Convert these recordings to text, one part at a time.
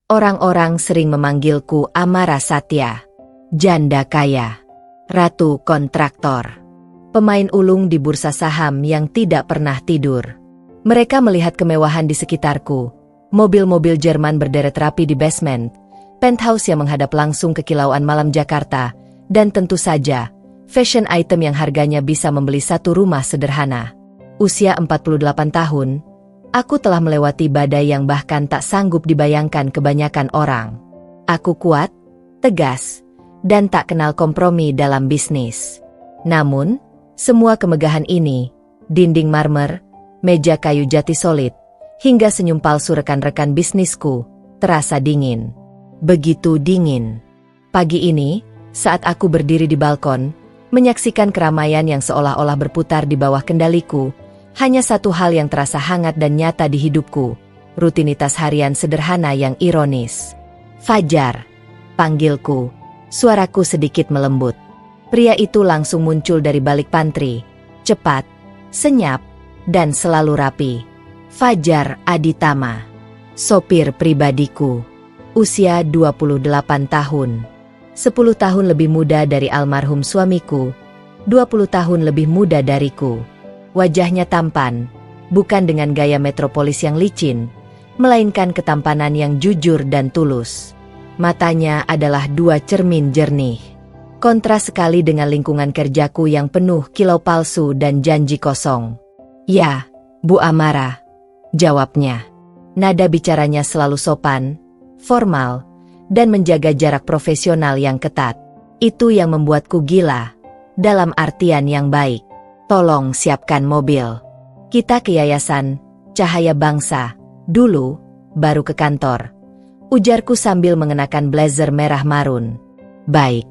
Orang-orang sering memanggilku Amara Satya, janda kaya, ratu kontraktor, pemain ulung di bursa saham yang tidak pernah tidur. Mereka melihat kemewahan di sekitarku, mobil-mobil Jerman berderet rapi di basement, penthouse yang menghadap langsung ke kilauan malam Jakarta, dan tentu saja, fashion item yang harganya bisa membeli satu rumah sederhana. Usia 48 tahun, aku telah melewati badai yang bahkan tak sanggup dibayangkan kebanyakan orang. Aku kuat, tegas, dan tak kenal kompromi dalam bisnis. Namun, semua kemegahan ini, dinding marmer, meja kayu jati solid, hingga senyum palsu rekan-rekan bisnisku, terasa dingin. Begitu dingin. Pagi ini, saat aku berdiri di balkon, menyaksikan keramaian yang seolah-olah berputar di bawah kendaliku, hanya satu hal yang terasa hangat dan nyata di hidupku, rutinitas harian sederhana yang ironis. Fajar, panggilku, suaraku sedikit melembut. Pria itu langsung muncul dari balik pantry, cepat, senyap, dan selalu rapi. Fajar Aditama, sopir pribadiku, usia 28 tahun. 10 tahun lebih muda dari almarhum suamiku, 20 tahun lebih muda dariku. Wajahnya tampan, bukan dengan gaya metropolis yang licin, melainkan ketampanan yang jujur dan tulus. Matanya adalah dua cermin jernih. Kontras sekali dengan lingkungan kerjaku yang penuh kilau palsu dan janji kosong. "Ya, Bu Amara," jawabnya. Nada bicaranya selalu sopan, formal, dan menjaga jarak profesional yang ketat. Itu yang membuatku gila, dalam artian yang baik. "Tolong siapkan mobil. Kita ke Yayasan Cahaya Bangsa dulu, baru ke kantor," ujarku sambil mengenakan blazer merah marun. "Baik,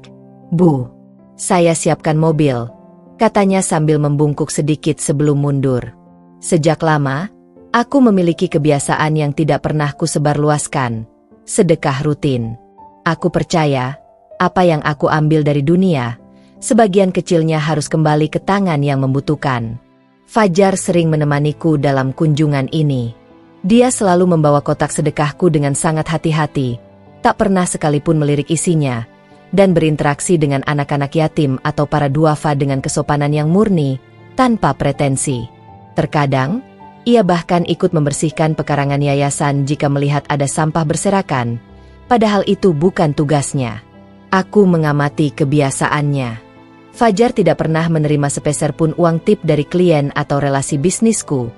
Bu. Saya siapkan mobil," katanya sambil membungkuk sedikit sebelum mundur. Sejak lama, aku memiliki kebiasaan yang tidak pernah kusebarluaskan, sedekah rutin. Aku percaya, apa yang aku ambil dari dunia, sebagian kecilnya harus kembali ke tangan yang membutuhkan. Fajar sering menemaniku dalam kunjungan ini. Dia selalu membawa kotak sedekahku dengan sangat hati-hati, tak pernah sekalipun melirik isinya, dan berinteraksi dengan anak-anak yatim atau para duafa dengan kesopanan yang murni, tanpa pretensi. Terkadang, ia bahkan ikut membersihkan pekarangan yayasan jika melihat ada sampah berserakan, padahal itu bukan tugasnya. Aku mengamati kebiasaannya. Fajar tidak pernah menerima sepeser pun uang tip dari klien atau relasi bisnisku.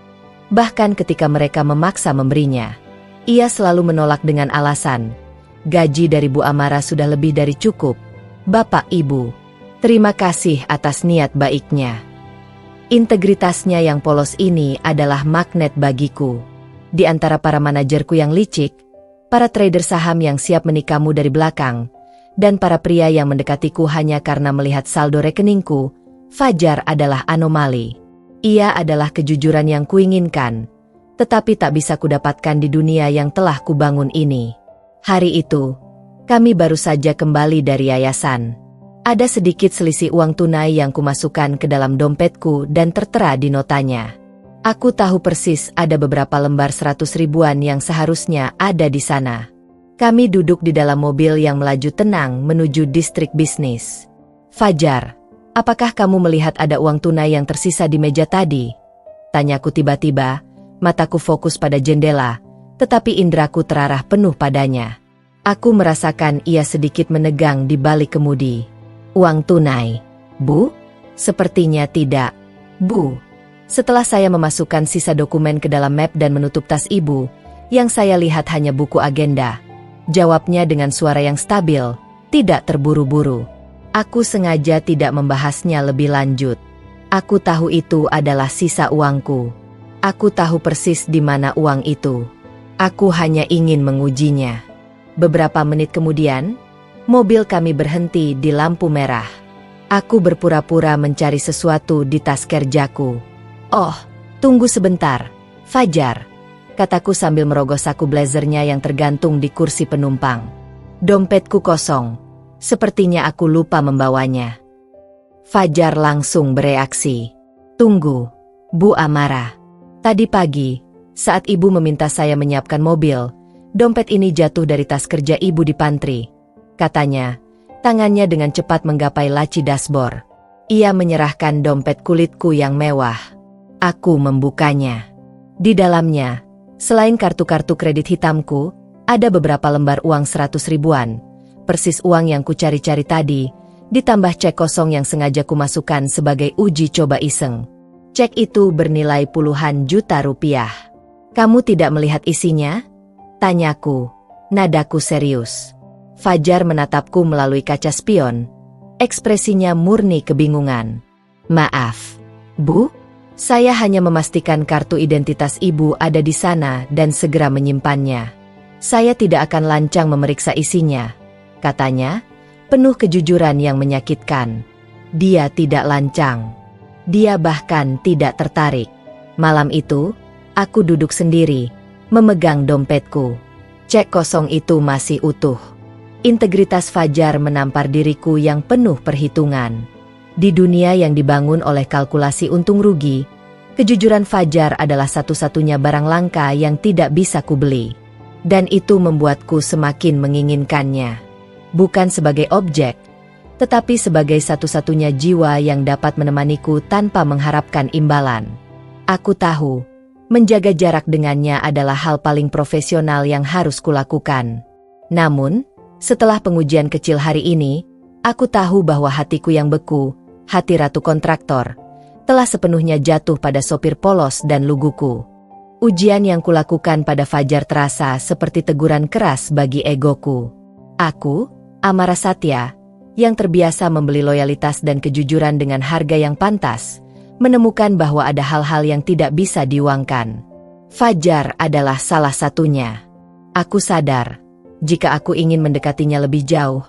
Bahkan ketika mereka memaksa memberinya, ia selalu menolak dengan alasan, "Gaji dari Bu Amara sudah lebih dari cukup, Bapak Ibu. Terima kasih atas niat baiknya." Integritasnya yang polos ini adalah magnet bagiku. Di antara para manajerku yang licik, para trader saham yang siap menikahmu dari belakang, dan para pria yang mendekatiku hanya karena melihat saldo rekeningku, Fajar adalah anomali. Ia adalah kejujuran yang kuinginkan, tetapi tak bisa kudapatkan di dunia yang telah kubangun ini. Hari itu, kami baru saja kembali dari yayasan. Ada sedikit selisih uang tunai yang kumasukkan ke dalam dompetku dan tertera di notanya. Aku tahu persis ada beberapa lembar 100 ribuan yang seharusnya ada di sana. Kami duduk di dalam mobil yang melaju tenang menuju distrik bisnis. "Fajar, apakah kamu melihat ada uang tunai yang tersisa di meja tadi?" tanyaku tiba-tiba, mataku fokus pada jendela, tetapi indraku terarah penuh padanya. Aku merasakan ia sedikit menegang di balik kemudi. "Uang tunai, Bu?" "Sepertinya tidak, Bu." Setelah saya memasukkan sisa dokumen ke dalam map dan menutup tas ibu, yang saya lihat hanya buku agenda. Jawabnya dengan suara yang stabil, tidak terburu-buru. Aku sengaja tidak membahasnya lebih lanjut. Aku tahu itu adalah sisa uangku. Aku tahu persis di mana uang itu. Aku hanya ingin mengujinya. Beberapa menit kemudian, mobil kami berhenti di lampu merah. Aku berpura-pura mencari sesuatu di tas kerjaku. "Oh, tunggu sebentar, Fajar," kataku sambil merogoh saku blazernya yang tergantung di kursi penumpang. Dompetku kosong. Sepertinya aku lupa membawanya. Fajar langsung bereaksi. "Tunggu, Bu Amara. Tadi pagi, saat ibu meminta saya menyiapkan mobil, Dompet ini jatuh dari tas kerja ibu di pantry, katanya. Tangannya dengan cepat menggapai laci dashboard. Ia menyerahkan dompet kulitku yang mewah. Aku membukanya. Di dalamnya, selain kartu-kartu kredit hitamku, ada beberapa lembar uang 100 ribuan, persis uang yang kucari-cari tadi, ditambah cek kosong yang sengaja kumasukkan sebagai uji coba iseng. Cek itu bernilai puluhan juta rupiah. Kamu tidak melihat isinya? Tanyaku, nadaku serius. Fajar menatapku melalui kaca spion. Ekspresinya murni kebingungan. Maaf, Bu. Saya hanya memastikan kartu identitas ibu ada di sana dan segera menyimpannya. Saya tidak akan lancang memeriksa isinya, katanya, penuh kejujuran yang menyakitkan. Dia tidak lancang. Dia bahkan tidak tertarik. Malam itu, aku duduk sendiri, memegang dompetku. Cek kosong itu masih utuh. Integritas Fajar menampar diriku yang penuh perhitungan. Di dunia yang dibangun oleh kalkulasi untung rugi, kejujuran Fajar adalah satu-satunya barang langka yang tidak bisa kubeli. Dan itu membuatku semakin menginginkannya. Bukan sebagai objek, tetapi sebagai satu-satunya jiwa yang dapat menemaniku tanpa mengharapkan imbalan. Aku tahu, menjaga jarak dengannya adalah hal paling profesional yang harus kulakukan. Namun, setelah pengujian kecil hari ini, aku tahu bahwa hatiku yang beku, hati ratu kontraktor, telah sepenuhnya jatuh pada sopir polos dan luguku. Ujian yang kulakukan pada Fajar terasa seperti teguran keras bagi egoku. Aku, Amara Satya, yang terbiasa membeli loyalitas dan kejujuran dengan harga yang pantas, menemukan bahwa ada hal-hal yang tidak bisa diuangkan. Fajar adalah salah satunya. Aku sadar, jika aku ingin mendekatinya lebih jauh,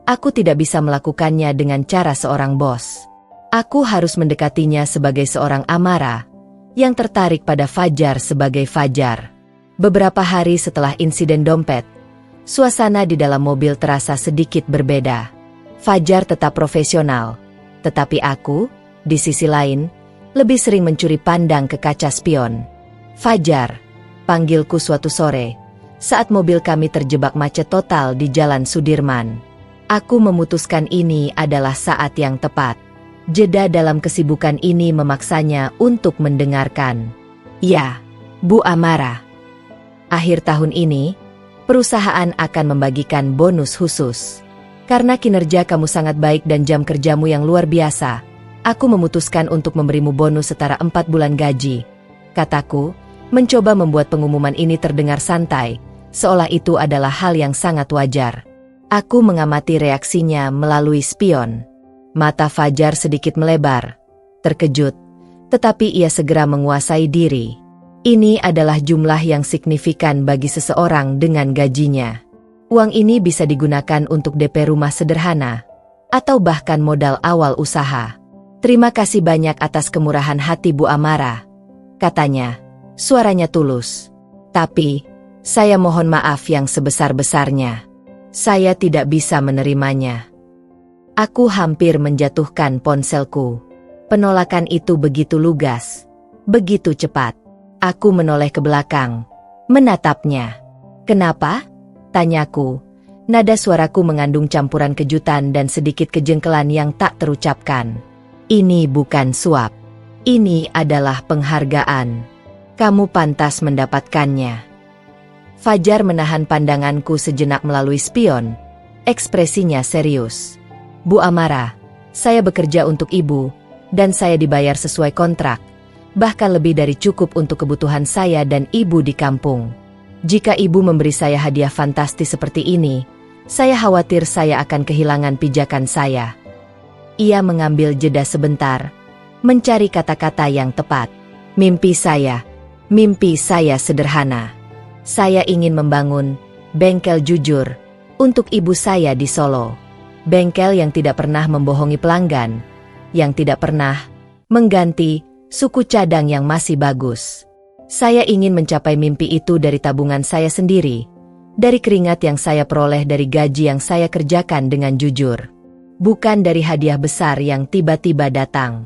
aku tidak bisa melakukannya dengan cara seorang bos. Aku harus mendekatinya sebagai seorang Amara, yang tertarik pada Fajar sebagai Fajar. Beberapa hari setelah insiden dompet, suasana di dalam mobil terasa sedikit berbeda. Fajar tetap profesional, tetapi aku, di sisi lain, lebih sering mencuri pandang ke kaca spion. Fajar, panggilku suatu sore, saat mobil kami terjebak macet total di Jalan Sudirman. Aku memutuskan ini adalah saat yang tepat. Jeda dalam kesibukan ini memaksanya untuk mendengarkan. Ya, Bu Amara. Akhir tahun ini, perusahaan akan membagikan bonus khusus. Karena kinerja kamu sangat baik dan jam kerjamu yang luar biasa, aku memutuskan untuk memberimu bonus setara 4 bulan gaji. Kataku, mencoba membuat pengumuman ini terdengar santai, seolah itu adalah hal yang sangat wajar. Aku mengamati reaksinya melalui spion. Mata Fajar sedikit melebar, terkejut, tetapi ia segera menguasai diri. Ini adalah jumlah yang signifikan bagi seseorang dengan gajinya. Uang ini bisa digunakan untuk DP rumah sederhana, atau bahkan modal awal usaha. Terima kasih banyak atas kemurahan hati Bu Amara, katanya, suaranya tulus. Tapi, saya mohon maaf yang sebesar-besarnya. Saya tidak bisa menerimanya. Aku hampir menjatuhkan ponselku. Penolakan itu begitu lugas, begitu cepat. Aku menoleh ke belakang, menatapnya. Kenapa? Tanyaku. Nada suaraku mengandung campuran kejutan dan sedikit kejengkelan yang tak terucapkan. Ini bukan suap. Ini adalah penghargaan. Kamu pantas mendapatkannya. Fajar menahan pandanganku sejenak melalui spion. Ekspresinya serius. Bu Amara, saya bekerja untuk ibu, dan saya dibayar sesuai kontrak, bahkan lebih dari cukup untuk kebutuhan saya dan ibu di kampung. Jika ibu memberi saya hadiah fantastis seperti ini, saya khawatir saya akan kehilangan pijakan saya. Ia mengambil jeda sebentar, mencari kata-kata yang tepat. Mimpi saya sederhana. Saya ingin membangun bengkel jujur untuk ibu saya di Solo. Bengkel yang tidak pernah membohongi pelanggan, yang tidak pernah mengganti suku cadang yang masih bagus. Saya ingin mencapai mimpi itu dari tabungan saya sendiri, dari keringat yang saya peroleh dari gaji yang saya kerjakan dengan jujur. Bukan dari hadiah besar yang tiba-tiba datang.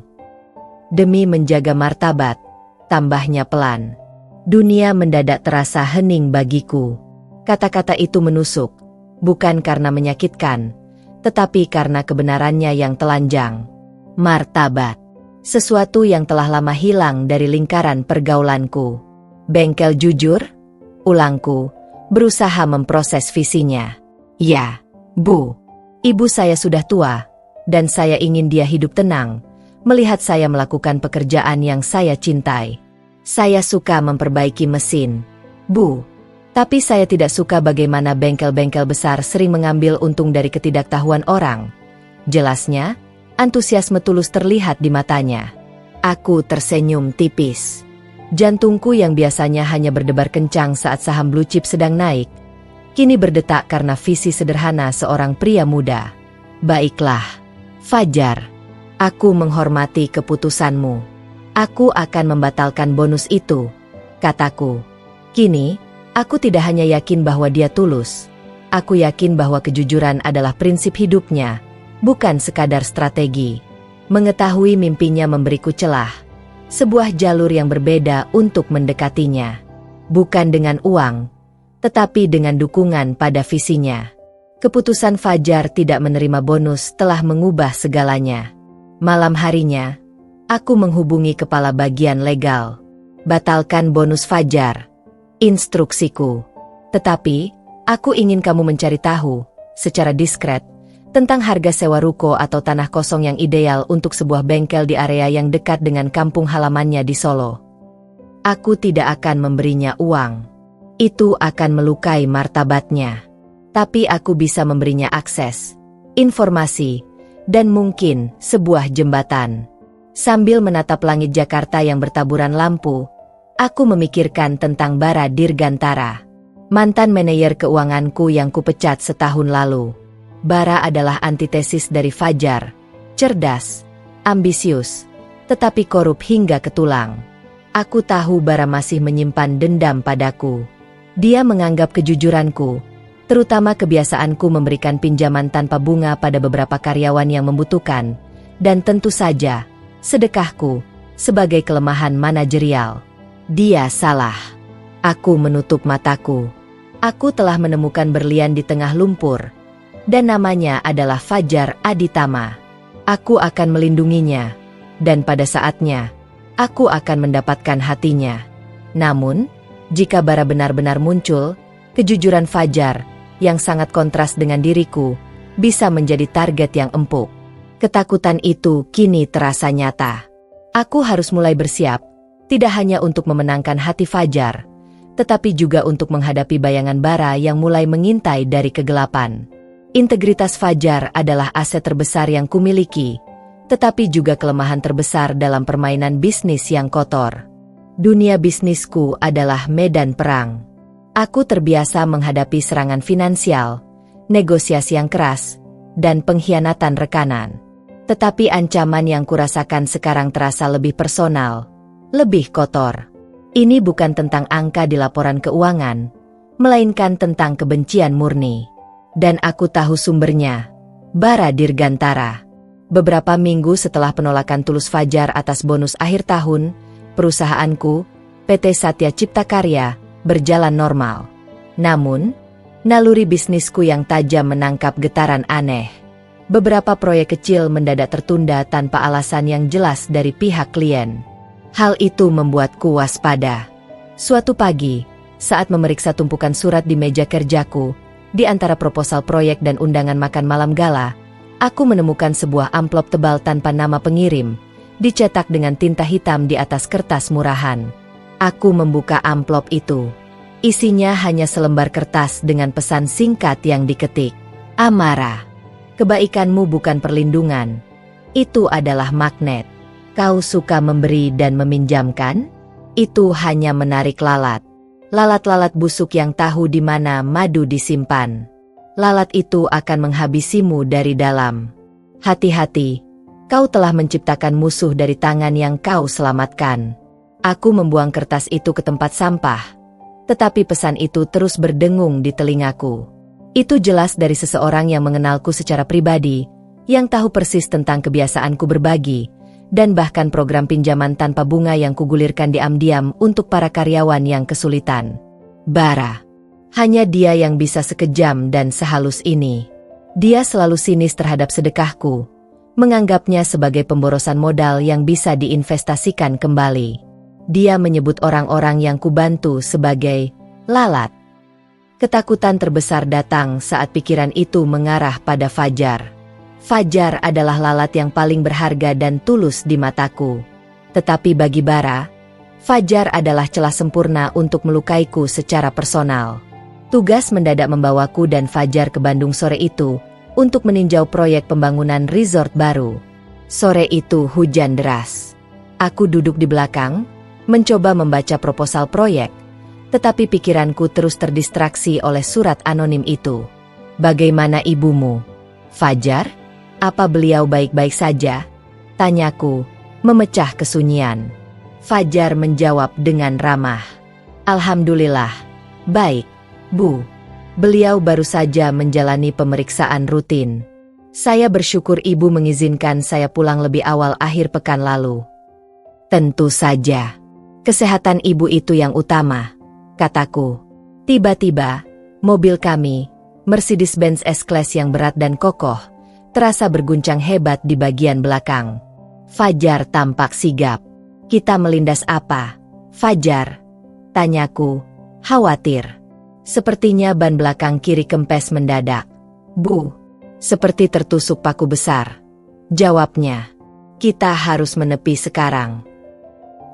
Demi menjaga martabat, tambahnya pelan. Dunia mendadak terasa hening bagiku. Kata-kata itu menusuk, bukan karena menyakitkan, tetapi karena kebenarannya yang telanjang. Martabat. Sesuatu yang telah lama hilang dari lingkaran pergaulanku. Bengkel jujur? Ulangku, berusaha memproses visinya. Ya, Bu. Ibu saya sudah tua, dan saya ingin dia hidup tenang, melihat saya melakukan pekerjaan yang saya cintai. Saya suka memperbaiki mesin, Bu. Tapi saya tidak suka bagaimana bengkel-bengkel besar sering mengambil untung dari ketidaktahuan orang. Jelasnya, antusiasme tulus terlihat di matanya. Aku tersenyum tipis. Jantungku yang biasanya hanya berdebar kencang saat saham blue chip sedang naik, kini berdetak karena visi sederhana seorang pria muda. Baiklah, Fajar. Aku menghormati keputusanmu. Aku akan membatalkan bonus itu, kataku. Kini, aku tidak hanya yakin bahwa dia tulus. Aku yakin bahwa kejujuran adalah prinsip hidupnya, bukan sekadar strategi. Mengetahui mimpinya memberiku celah, sebuah jalur yang berbeda untuk mendekatinya. Bukan dengan uang, tetapi dengan dukungan pada visinya. Keputusan Fajar tidak menerima bonus telah mengubah segalanya. Malam harinya, aku menghubungi kepala bagian legal. Batalkan bonus Fajar, instruksiku. Tetapi, aku ingin kamu mencari tahu, secara diskret, tentang harga sewa ruko atau tanah kosong yang ideal untuk sebuah bengkel di area yang dekat dengan kampung halamannya di Solo. Aku tidak akan memberinya uang. Itu akan melukai martabatnya. Tapi aku bisa memberinya akses, informasi, dan mungkin sebuah jembatan. Sambil menatap langit Jakarta yang bertaburan lampu, aku memikirkan tentang Bara Dirgantara, mantan manajer keuanganku yang kupecat setahun lalu. Bara adalah antitesis dari Fajar, cerdas, ambisius, tetapi korup hingga ke tulang. Aku tahu Bara masih menyimpan dendam padaku. Dia menganggap kejujuranku, terutama kebiasaanku memberikan pinjaman tanpa bunga pada beberapa karyawan yang membutuhkan, dan tentu saja, sedekahku, sebagai kelemahan manajerial. Dia salah. Aku menutup mataku. Aku telah menemukan berlian di tengah lumpur, dan namanya adalah Fajar Aditama. Aku akan melindunginya, dan pada saatnya, aku akan mendapatkan hatinya. Namun, jika Bara benar-benar muncul, kejujuran Fajar, yang sangat kontras dengan diriku, bisa menjadi target yang empuk. Ketakutan itu kini terasa nyata. Aku harus mulai bersiap, tidak hanya untuk memenangkan hati Fajar, tetapi juga untuk menghadapi bayangan Bara yang mulai mengintai dari kegelapan. Integritas Fajar adalah aset terbesar yang kumiliki, tetapi juga kelemahan terbesar dalam permainan bisnis yang kotor. Dunia bisnisku adalah medan perang. Aku terbiasa menghadapi serangan finansial, negosiasi yang keras, dan pengkhianatan rekanan. Tetapi ancaman yang kurasakan sekarang terasa lebih personal, lebih kotor. Ini bukan tentang angka di laporan keuangan, melainkan tentang kebencian murni. Dan aku tahu sumbernya, Bara Dirgantara. Beberapa minggu setelah penolakan tulus Fajar atas bonus akhir tahun, perusahaanku, PT Satya Cipta Karya, berjalan normal. Namun, naluri bisnisku yang tajam menangkap getaran aneh. Beberapa proyek kecil mendadak tertunda tanpa alasan yang jelas dari pihak klien. Hal itu membuatku waspada. Suatu pagi, saat memeriksa tumpukan surat di meja kerjaku, di antara proposal proyek dan undangan makan malam gala, aku menemukan sebuah amplop tebal tanpa nama pengirim, dicetak dengan tinta hitam di atas kertas murahan. Aku membuka amplop itu. Isinya hanya selembar kertas dengan pesan singkat yang diketik. Amara, kebaikanmu bukan perlindungan. Itu adalah magnet. Kau suka memberi dan meminjamkan? Itu hanya menarik lalat. Lalat-lalat busuk yang tahu di mana madu disimpan. Lalat itu akan menghabisimu dari dalam. Hati-hati, kau telah menciptakan musuh dari tangan yang kau selamatkan. Aku membuang kertas itu ke tempat sampah, tetapi pesan itu terus berdengung di telingaku. Itu jelas dari seseorang yang mengenalku secara pribadi, yang tahu persis tentang kebiasaanku berbagi, dan bahkan program pinjaman tanpa bunga yang kugulirkan diam-diam untuk para karyawan yang kesulitan. Bara. Hanya dia yang bisa sekejam dan sehalus ini. Dia selalu sinis terhadap sedekahku, menganggapnya sebagai pemborosan modal yang bisa diinvestasikan kembali. Dia menyebut orang-orang yang kubantu sebagai lalat. Ketakutan terbesar datang saat pikiran itu mengarah pada Fajar. Fajar adalah lalat yang paling berharga dan tulus di mataku. Tetapi bagi Bara, Fajar adalah celah sempurna untuk melukaiku secara personal. Tugas mendadak membawaku dan Fajar ke Bandung sore itu untuk meninjau proyek pembangunan resort baru. Sore itu hujan deras. Aku duduk di belakang, mencoba membaca proposal proyek, tetapi pikiranku terus terdistraksi oleh surat anonim itu. "Bagaimana ibumu, Fajar? Apa beliau baik-baik saja?" tanyaku, memecah kesunyian. Fajar menjawab dengan ramah. "Alhamdulillah, baik, Bu. Beliau baru saja menjalani pemeriksaan rutin. Saya bersyukur ibu mengizinkan saya pulang lebih awal akhir pekan lalu." "Tentu saja. Kesehatan ibu itu yang utama," kataku. Tiba-tiba, mobil kami, Mercedes-Benz S-Class yang berat dan kokoh, terasa berguncang hebat di bagian belakang. Fajar tampak sigap. "Kita melindas apa, Fajar?" tanyaku, khawatir. Sepertinya ban belakang kiri kempes mendadak. "Bu, seperti tertusuk paku besar," jawabnya. "Kita harus menepi sekarang."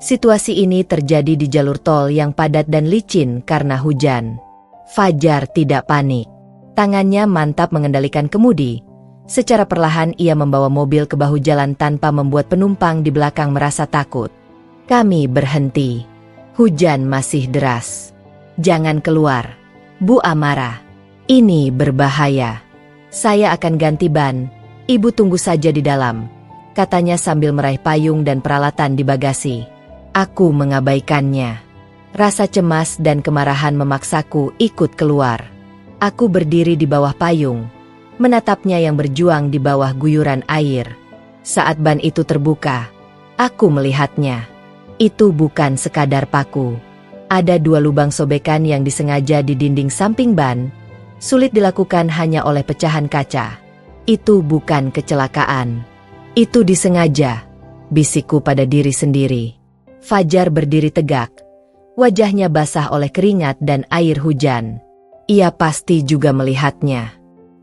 Situasi ini terjadi di jalur tol yang padat dan licin karena hujan. Fajar tidak panik. Tangannya mantap mengendalikan kemudi. Secara perlahan ia membawa mobil ke bahu jalan tanpa membuat penumpang di belakang merasa takut. Kami berhenti. Hujan masih deras. "Jangan keluar, Bu Amara. Ini berbahaya." "Saya akan ganti ban. Ibu tunggu saja di dalam," katanya sambil meraih payung dan peralatan di bagasi. Aku mengabaikannya. Rasa cemas dan kemarahan memaksaku ikut keluar. Aku berdiri di bawah payung, menatapnya yang berjuang di bawah guyuran air. Saat ban itu terbuka, aku melihatnya. Itu bukan sekadar paku. Ada 2 lubang sobekan yang disengaja di dinding samping ban, sulit dilakukan hanya oleh pecahan kaca. Itu bukan kecelakaan. Itu disengaja, bisikku pada diri sendiri. Fajar berdiri tegak. Wajahnya basah oleh keringat dan air hujan. Ia pasti juga melihatnya.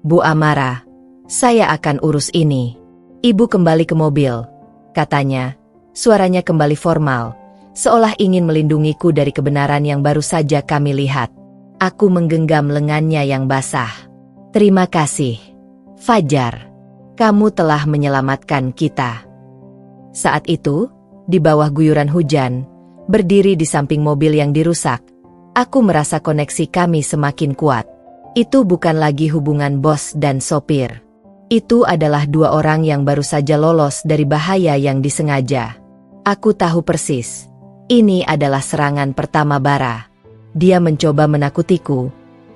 "Bu Amara, saya akan urus ini." "Ibu kembali ke mobil," katanya. Suaranya kembali formal, seolah ingin melindungiku dari kebenaran yang baru saja kami lihat. Aku menggenggam lengannya yang basah. "Terima kasih, Fajar. Kamu telah menyelamatkan kita." Saat itu, di bawah guyuran hujan, berdiri di samping mobil yang dirusak, aku merasa koneksi kami semakin kuat. Itu bukan lagi hubungan bos dan sopir. Itu adalah 2 orang yang baru saja lolos dari bahaya yang disengaja. Aku tahu persis. Ini adalah serangan pertama Bara. Dia mencoba menakutiku,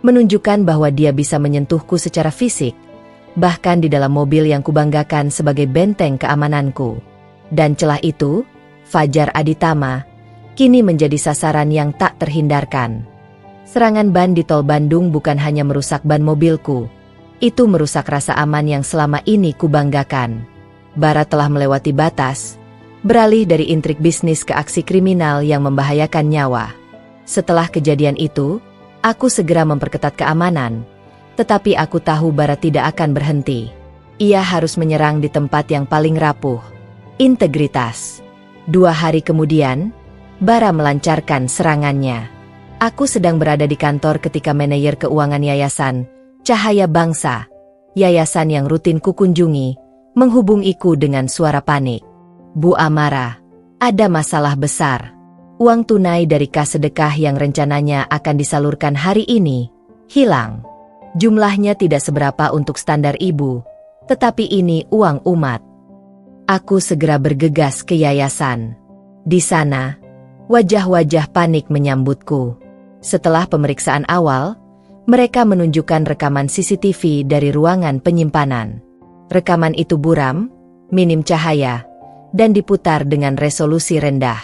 menunjukkan bahwa dia bisa menyentuhku secara fisik, bahkan di dalam mobil yang kubanggakan sebagai benteng keamananku. Dan celah itu, Fajar Aditama, kini menjadi sasaran yang tak terhindarkan. Serangan ban di tol Bandung bukan hanya merusak ban mobilku, itu merusak rasa aman yang selama ini kubanggakan. Bara telah melewati batas, beralih dari intrik bisnis ke aksi kriminal yang membahayakan nyawa. Setelah kejadian itu, aku segera memperketat keamanan, tetapi aku tahu Bara tidak akan berhenti. Ia harus menyerang di tempat yang paling rapuh, integritas. 2 hari kemudian, Bara melancarkan serangannya. Aku sedang berada di kantor ketika manajer keuangan yayasan Cahaya Bangsa, yayasan yang rutin kukunjungi, menghubungiku dengan suara panik. "Bu Amara, ada masalah besar. Uang tunai dari kas sedekah yang rencananya akan disalurkan hari ini hilang. Jumlahnya tidak seberapa untuk standar ibu, tetapi ini uang umat." Aku segera bergegas ke yayasan. Di sana, wajah-wajah panik menyambutku. Setelah pemeriksaan awal, mereka menunjukkan rekaman CCTV dari ruangan penyimpanan. Rekaman itu buram, minim cahaya, dan diputar dengan resolusi rendah.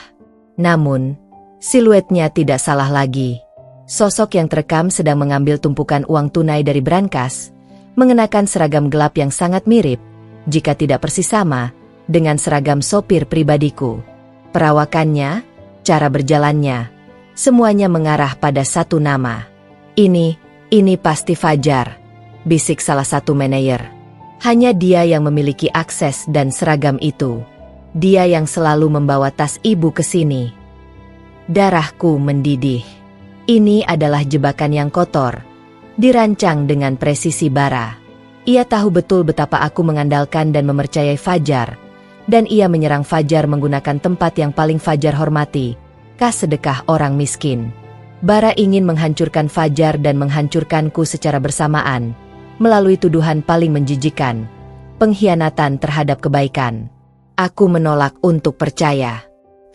Namun, siluetnya tidak salah lagi. Sosok yang terekam sedang mengambil tumpukan uang tunai dari brankas, mengenakan seragam gelap yang sangat mirip, jika tidak persis sama, dengan seragam sopir pribadiku. Perawakannya, cara berjalannya, semuanya mengarah pada satu nama. Ini pasti Fajar, bisik salah satu manajer. Hanya dia yang memiliki akses dan seragam itu. Dia yang selalu membawa tas ibu ke sini. Darahku mendidih. Ini adalah jebakan yang kotor, dirancang dengan presisi bara. Ia tahu betul betapa aku mengandalkan dan mempercayai Fajar, dan ia menyerang Fajar menggunakan tempat yang paling Fajar hormati, kas sedekah orang miskin. Bara ingin menghancurkan Fajar dan menghancurkanku secara bersamaan, melalui tuduhan paling menjijikan, pengkhianatan terhadap kebaikan. Aku menolak untuk percaya.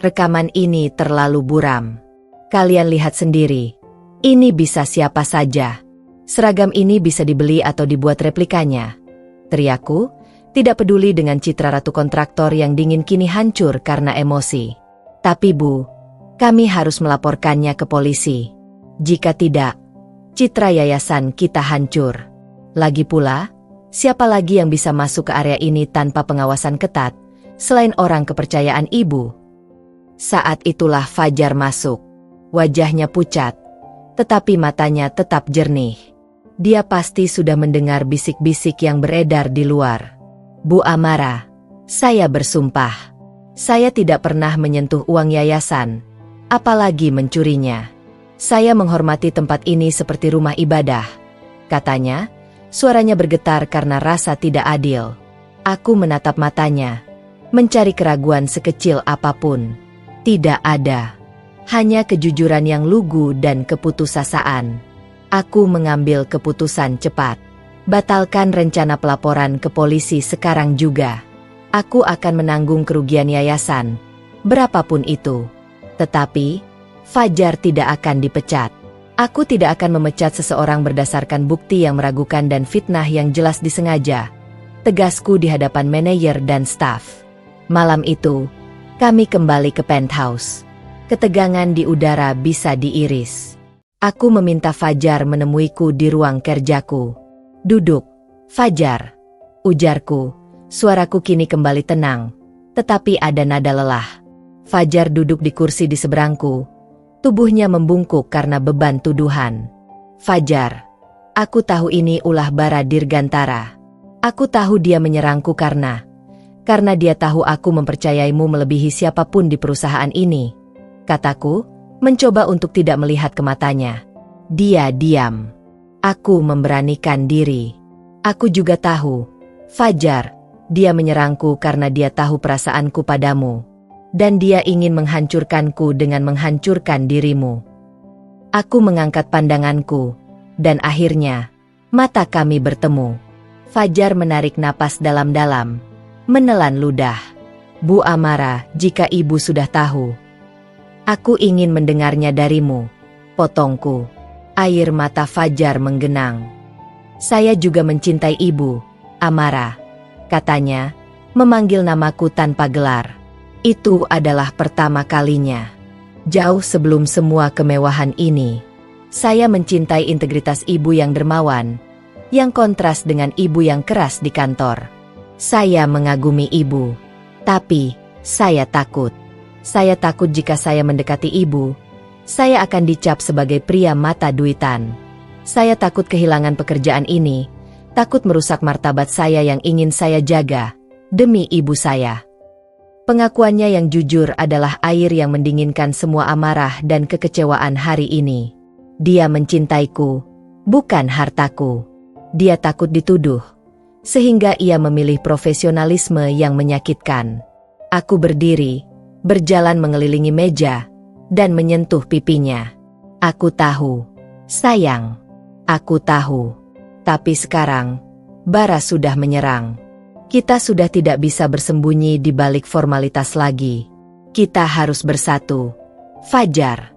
Rekaman ini terlalu buram. Kalian lihat sendiri. Ini bisa siapa saja. Seragam ini bisa dibeli atau dibuat replikanya. Teriakku, tidak peduli dengan citra ratu kontraktor yang dingin kini hancur karena emosi. Tapi Bu, kami harus melaporkannya ke polisi. Jika tidak, citra yayasan kita hancur. Lagi pula, siapa lagi yang bisa masuk ke area ini tanpa pengawasan ketat, selain orang kepercayaan ibu? Saat itulah Fajar masuk. Wajahnya pucat, tetapi matanya tetap jernih. Dia pasti sudah mendengar bisik-bisik yang beredar di luar. Bu Amara, saya bersumpah, saya tidak pernah menyentuh uang yayasan, apalagi mencurinya. Saya menghormati tempat ini seperti rumah ibadah, katanya, suaranya bergetar karena rasa tidak adil. Aku menatap matanya, mencari keraguan sekecil apapun. Tidak ada. Hanya kejujuran yang lugu dan keputusasaan. Aku mengambil keputusan cepat. Batalkan rencana pelaporan ke polisi sekarang juga. Aku akan menanggung kerugian yayasan, berapapun itu. Tetapi, Fajar tidak akan dipecat. Aku tidak akan memecat seseorang berdasarkan bukti yang meragukan dan fitnah yang jelas disengaja. Tegasku di hadapan manajer dan staf. Malam itu, kami kembali ke penthouse. Ketegangan di udara bisa diiris. Aku meminta Fajar menemuiku di ruang kerjaku. Duduk, Fajar, ujarku. Suaraku kini kembali tenang, tetapi ada nada lelah. Fajar duduk di kursi di seberangku. Tubuhnya membungkuk karena beban tuduhan. Fajar, aku tahu ini ulah bara Dirgantara. Aku tahu dia menyerangku karena dia tahu aku mempercayaimu melebihi siapapun di perusahaan ini. Kataku, mencoba untuk tidak melihat ke matanya. Dia diam. Aku memberanikan diri. Aku juga tahu, Fajar, dia menyerangku karena dia tahu perasaanku padamu. Dan dia ingin menghancurkanku dengan menghancurkan dirimu. Aku mengangkat pandanganku, dan akhirnya, mata kami bertemu. Fajar menarik napas dalam-dalam, menelan ludah. Bu Amara, jika ibu sudah tahu. Aku ingin mendengarnya darimu, potongku. Air mata Fajar menggenang. Saya juga mencintai ibu, Amara, katanya, memanggil namaku tanpa gelar. Itu adalah pertama kalinya. Jauh sebelum semua kemewahan ini, saya mencintai integritas ibu yang dermawan, yang kontras dengan ibu yang keras di kantor. Saya mengagumi ibu, tapi saya takut. Saya takut jika saya mendekati ibu, saya akan dicap sebagai pria mata duitan. Saya takut kehilangan pekerjaan ini, takut merusak martabat saya yang ingin saya jaga, demi ibu saya. Pengakuannya yang jujur adalah air yang mendinginkan semua amarah dan kekecewaan hari ini. Dia mencintaiku, bukan hartaku. Dia takut dituduh, sehingga ia memilih profesionalisme yang menyakitkan. Aku berdiri, berjalan mengelilingi meja, dan menyentuh pipinya. Aku tahu, sayang, aku tahu. Tapi sekarang, bara sudah menyerang. Kita sudah tidak bisa bersembunyi di balik formalitas lagi. Kita harus bersatu. Fajar.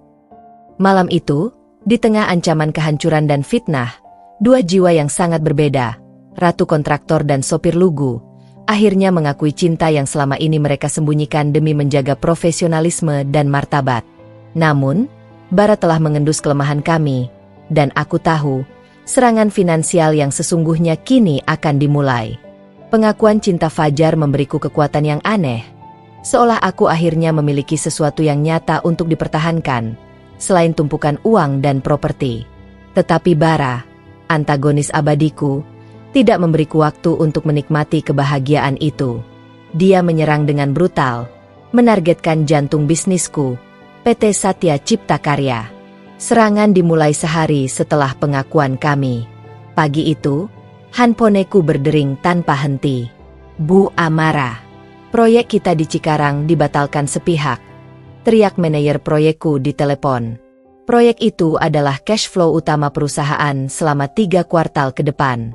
Malam itu, di tengah ancaman kehancuran dan fitnah, dua jiwa yang sangat berbeda, ratu kontraktor dan sopir lugu, akhirnya mengakui cinta yang selama ini mereka sembunyikan demi menjaga profesionalisme dan martabat. Namun, Bara telah mengendus kelemahan kami, dan aku tahu, serangan finansial yang sesungguhnya kini akan dimulai. Pengakuan cinta Fajar memberiku kekuatan yang aneh, seolah aku akhirnya memiliki sesuatu yang nyata untuk dipertahankan, selain tumpukan uang dan properti. Tetapi Bara, antagonis abadiku, tidak memberiku waktu untuk menikmati kebahagiaan itu. Dia menyerang dengan brutal, menargetkan jantung bisnisku, PT Satya Cipta Karya. Serangan dimulai sehari setelah pengakuan kami. Pagi itu, handphoneku berdering tanpa henti. Bu Amara, proyek kita di Cikarang dibatalkan sepihak, teriak manajer proyekku di telepon. Proyek itu adalah cash flow utama perusahaan selama 3 kuartal ke depan.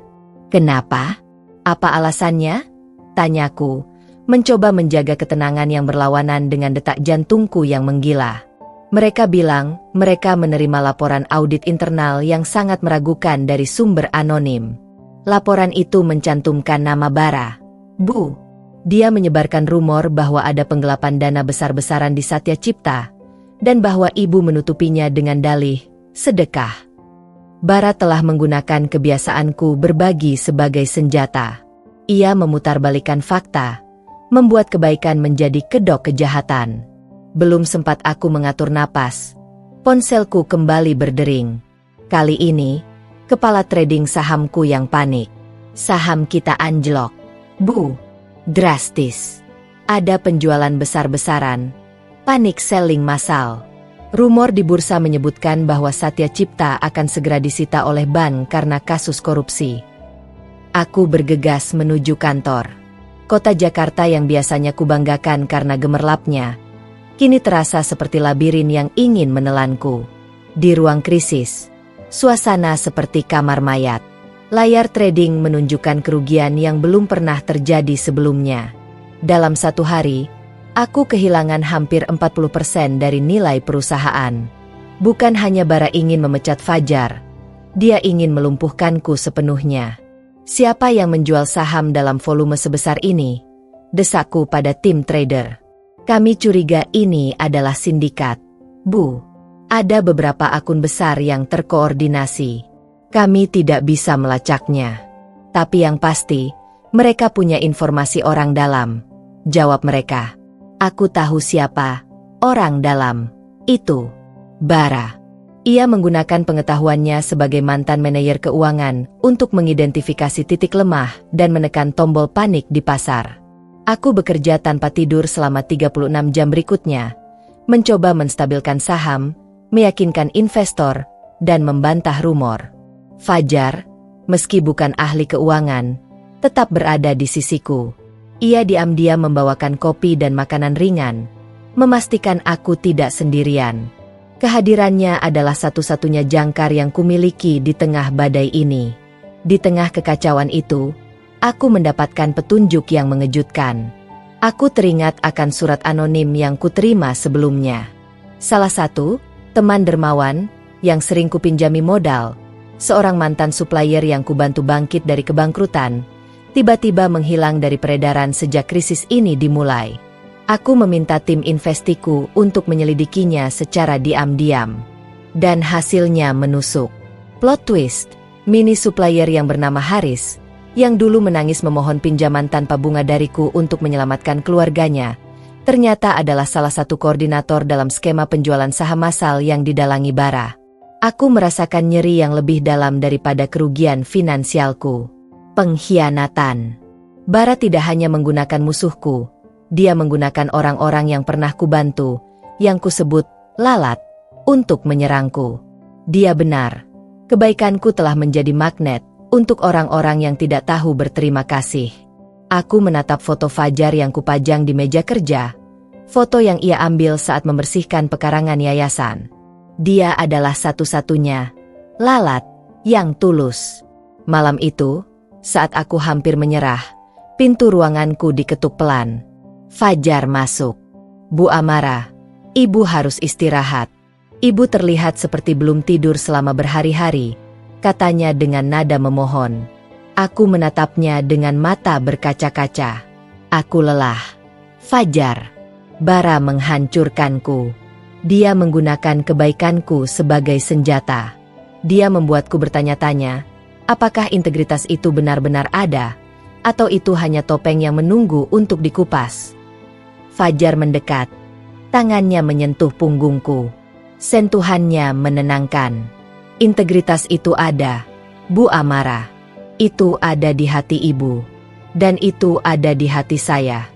Kenapa? Apa alasannya? Tanyaku, mencoba menjaga ketenangan yang berlawanan dengan detak jantungku yang menggila. Mereka bilang, mereka menerima laporan audit internal yang sangat meragukan dari sumber anonim. Laporan itu mencantumkan nama Bara. Bu, dia menyebarkan rumor bahwa ada penggelapan dana besar-besaran di Satya Cipta, dan bahwa ibu menutupinya dengan dalih, sedekah. Bara telah menggunakan kebiasaanku berbagi sebagai senjata. Ia memutarbalikkan fakta, membuat kebaikan menjadi kedok kejahatan. Belum sempat aku mengatur napas, ponselku kembali berdering. Kali ini, kepala trading sahamku yang panik. Saham kita anjlok. Bu, drastis. Ada penjualan besar-besaran, panik selling massal. Rumor di bursa menyebutkan bahwa Satya Cipta akan segera disita oleh bank karena kasus korupsi. Aku bergegas menuju kantor. Kota Jakarta yang biasanya kubanggakan karena gemerlapnya, kini terasa seperti labirin yang ingin menelanku. Di ruang krisis, suasana seperti kamar mayat. Layar trading menunjukkan kerugian yang belum pernah terjadi sebelumnya. Dalam satu hari, aku kehilangan hampir 40% dari nilai perusahaan. Bukan hanya Bara ingin memecat Fajar, dia ingin melumpuhkanku sepenuhnya. Siapa yang menjual saham dalam volume sebesar ini? Desakku pada tim trader. Kami curiga ini adalah sindikat. Bu, ada beberapa akun besar yang terkoordinasi. Kami tidak bisa melacaknya. Tapi yang pasti, mereka punya informasi orang dalam. Jawab mereka. Aku tahu siapa orang dalam itu. Bara. Ia menggunakan pengetahuannya sebagai mantan manajer keuangan untuk mengidentifikasi titik lemah dan menekan tombol panik di pasar. Aku bekerja tanpa tidur selama 36 jam berikutnya, mencoba menstabilkan saham, meyakinkan investor, dan membantah rumor. Fajar, meski bukan ahli keuangan, tetap berada di sisiku. Ia diam-diam membawakan kopi dan makanan ringan, memastikan aku tidak sendirian. Kehadirannya adalah satu-satunya jangkar yang kumiliki di tengah badai ini. Di tengah kekacauan itu, aku mendapatkan petunjuk yang mengejutkan. Aku teringat akan surat anonim yang kuterima sebelumnya. Salah satu, teman dermawan, yang sering kupinjami modal, seorang mantan supplier yang kubantu bangkit dari kebangkrutan, tiba-tiba menghilang dari peredaran sejak krisis ini dimulai. Aku meminta tim investiku untuk menyelidikinya secara diam-diam. Dan hasilnya menusuk. Plot twist, mini supplier yang bernama Haris, yang dulu menangis memohon pinjaman tanpa bunga dariku untuk menyelamatkan keluarganya, ternyata adalah salah satu koordinator dalam skema penjualan saham massal yang didalangi Bara. Aku merasakan nyeri yang lebih dalam daripada kerugian finansialku. Pengkhianatan. Bara tidak hanya menggunakan musuhku, dia menggunakan orang-orang yang pernah kubantu, yang kusebut lalat, untuk menyerangku. Dia benar. Kebaikanku telah menjadi magnet untuk orang-orang yang tidak tahu berterima kasih. Aku menatap foto Fajar yang kupajang di meja kerja, foto yang ia ambil saat membersihkan pekarangan yayasan. Dia adalah satu-satunya lalat yang tulus. Malam itu, saat aku hampir menyerah, pintu ruanganku diketuk pelan. Fajar masuk. Bu Amara, ibu harus istirahat. Ibu terlihat seperti belum tidur selama berhari-hari, katanya dengan nada memohon. Aku menatapnya dengan mata berkaca-kaca. Aku lelah. Fajar. Bara menghancurkanku. Dia menggunakan kebaikanku sebagai senjata. Dia membuatku bertanya-tanya, apakah integritas itu benar-benar ada, atau itu hanya topeng yang menunggu untuk dikupas. Fajar mendekat. Tangannya menyentuh punggungku. Sentuhannya menenangkan. Integritas itu ada, Bu Amara. Itu ada di hati ibu. Dan itu ada di hati saya.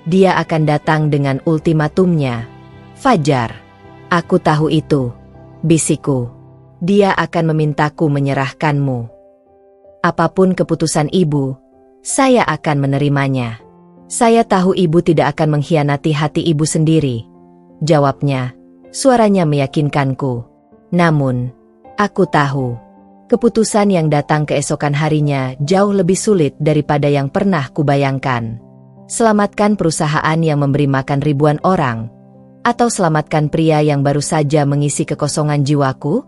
Dia akan datang dengan ultimatumnya. Fajar. Aku tahu itu. Bisikku. Dia akan memintaku menyerahkanmu. Apapun keputusan ibu, saya akan menerimanya. Saya tahu ibu tidak akan mengkhianati hati ibu sendiri. Jawabnya, suaranya meyakinkanku. Namun, aku tahu, keputusan yang datang keesokan harinya jauh lebih sulit daripada yang pernah kubayangkan. Selamatkan perusahaan yang memberi makan ribuan orang, atau selamatkan pria yang baru saja mengisi kekosongan jiwaku?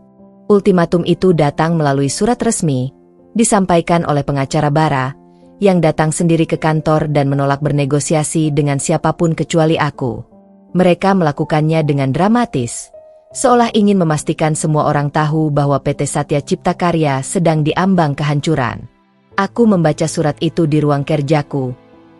Ultimatum itu datang melalui surat resmi, disampaikan oleh pengacara Bara, yang datang sendiri ke kantor dan menolak bernegosiasi dengan siapapun kecuali aku. Mereka melakukannya dengan dramatis, seolah ingin memastikan semua orang tahu bahwa PT Satya Cipta Karya sedang diambang kehancuran. Aku membaca surat itu di ruang kerjaku,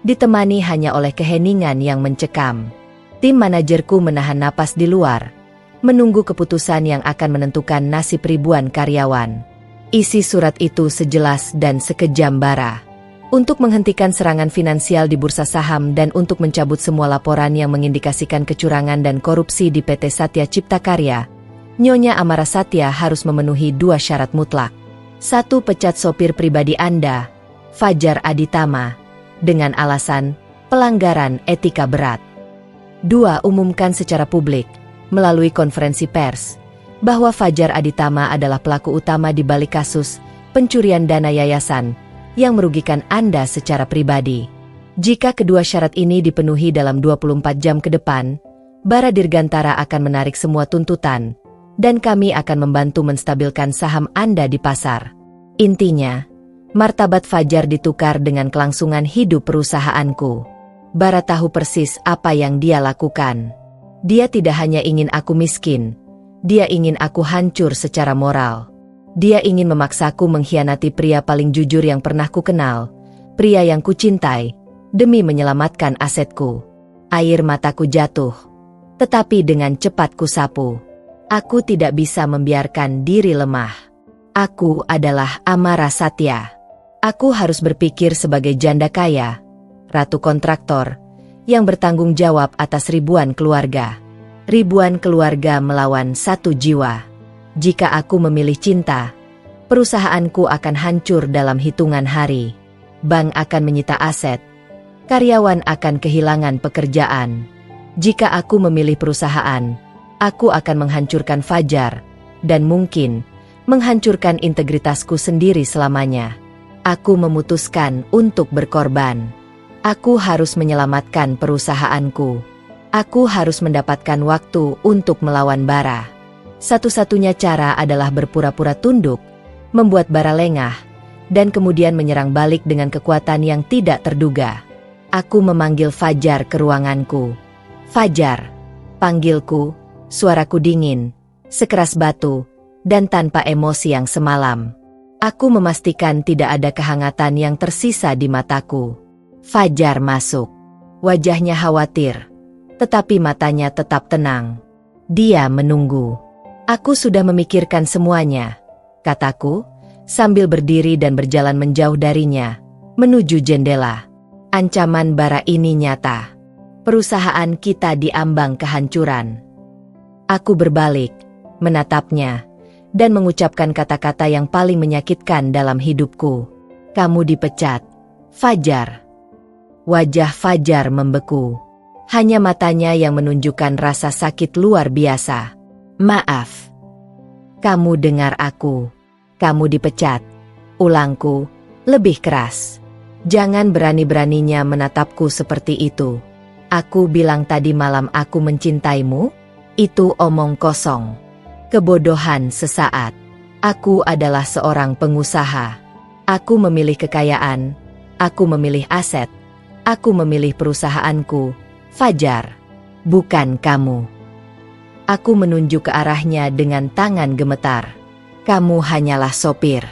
ditemani hanya oleh keheningan yang mencekam. Tim manajerku menahan napas di luar, menunggu keputusan yang akan menentukan nasib ribuan karyawan. Isi surat itu sejelas dan sekejam bara. Untuk menghentikan serangan finansial di bursa saham dan untuk mencabut semua laporan yang mengindikasikan kecurangan dan korupsi di PT Satya Cipta Karya, Nyonya Amara Satya harus memenuhi 2 syarat mutlak. 1. Pecat sopir pribadi Anda, Fajar Aditama, dengan alasan pelanggaran etika berat. 2. Umumkan secara publik, melalui konferensi pers, bahwa Fajar Aditama adalah pelaku utama di balik kasus pencurian dana yayasan yang merugikan Anda secara pribadi. Jika kedua syarat ini dipenuhi dalam 24 jam ke depan, Bara Dirgantara akan menarik semua tuntutan, dan kami akan membantu menstabilkan saham Anda di pasar. Intinya, martabat Fajar ditukar dengan kelangsungan hidup perusahaanku. Bara tahu persis apa yang dia lakukan. Dia tidak hanya ingin aku miskin, dia ingin aku hancur secara moral. Dia ingin memaksaku mengkhianati pria paling jujur yang pernah ku kenal, pria yang kucintai, demi menyelamatkan asetku. Air mataku jatuh, tetapi dengan cepat ku sapu. Aku tidak bisa membiarkan diri lemah. Aku adalah Amara Satya. Aku harus berpikir sebagai janda kaya, ratu kontraktor, yang bertanggung jawab atas ribuan keluarga. Ribuan keluarga melawan 1 jiwa. Jika aku memilih cinta, perusahaanku akan hancur dalam hitungan hari. Bank akan menyita aset. Karyawan akan kehilangan pekerjaan. Jika aku memilih perusahaan, aku akan menghancurkan Fajar, dan mungkin menghancurkan integritasku sendiri selamanya. Aku memutuskan untuk berkorban. Aku harus menyelamatkan perusahaanku. Aku harus mendapatkan waktu untuk melawan Bara. Satu-satunya cara adalah berpura-pura tunduk, membuat Bara lengah, dan kemudian menyerang balik dengan kekuatan yang tidak terduga. Aku memanggil Fajar ke ruanganku. Fajar, panggilku, suaraku dingin, sekeras batu, dan tanpa emosi yang semalam. Aku memastikan tidak ada kehangatan yang tersisa di mataku. Fajar masuk. Wajahnya khawatir, tetapi matanya tetap tenang. Dia menunggu. Aku sudah memikirkan semuanya, kataku, sambil berdiri dan berjalan menjauh darinya, menuju jendela. Ancaman Bara ini nyata. Perusahaan kita diambang kehancuran. Aku berbalik, menatapnya, dan mengucapkan kata-kata yang paling menyakitkan dalam hidupku. Kamu dipecat, Fajar. Wajah Fajar membeku. Hanya matanya yang menunjukkan rasa sakit luar biasa. Maaf. Kamu dengar aku. Kamu dipecat. Ulangku, lebih keras. Jangan berani-beraninya menatapku seperti itu. Aku bilang tadi malam aku mencintaimu? Itu omong kosong. Kebodohan sesaat. Aku adalah seorang pengusaha. Aku memilih kekayaan. Aku memilih aset. Aku memilih perusahaanku, Fajar. Bukan kamu. Aku menunjuk ke arahnya dengan tangan gemetar. Kamu hanyalah sopir.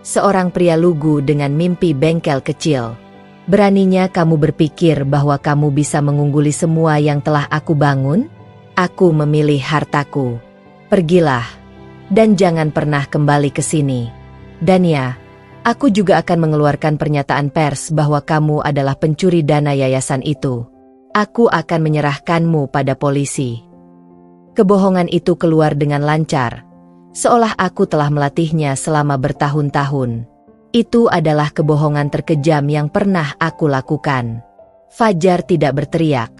Seorang pria lugu dengan mimpi bengkel kecil. Beraninya kamu berpikir bahwa kamu bisa mengungguli semua yang telah aku bangun? Aku memilih hartaku. Pergilah. Dan jangan pernah kembali ke sini. Dan ya, aku juga akan mengeluarkan pernyataan pers bahwa kamu adalah pencuri dana yayasan itu. Aku akan menyerahkanmu pada polisi. Kebohongan itu keluar dengan lancar, seolah aku telah melatihnya selama bertahun-tahun. Itu adalah kebohongan terkejam yang pernah aku lakukan. Fajar tidak berteriak,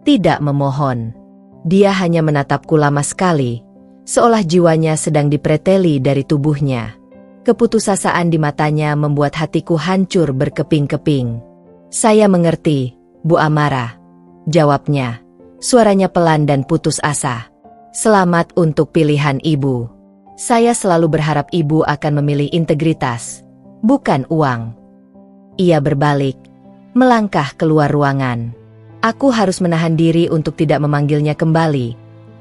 tidak memohon. Dia hanya menatapku lama sekali, seolah jiwanya sedang dipreteli dari tubuhnya. Keputusasaan di matanya membuat hatiku hancur berkeping-keping. Saya mengerti, Bu Amara, jawabnya. Suaranya pelan dan putus asa. Selamat untuk pilihan ibu. Saya selalu berharap ibu akan memilih integritas, bukan uang. Ia berbalik, melangkah keluar ruangan. Aku harus menahan diri untuk tidak memanggilnya kembali,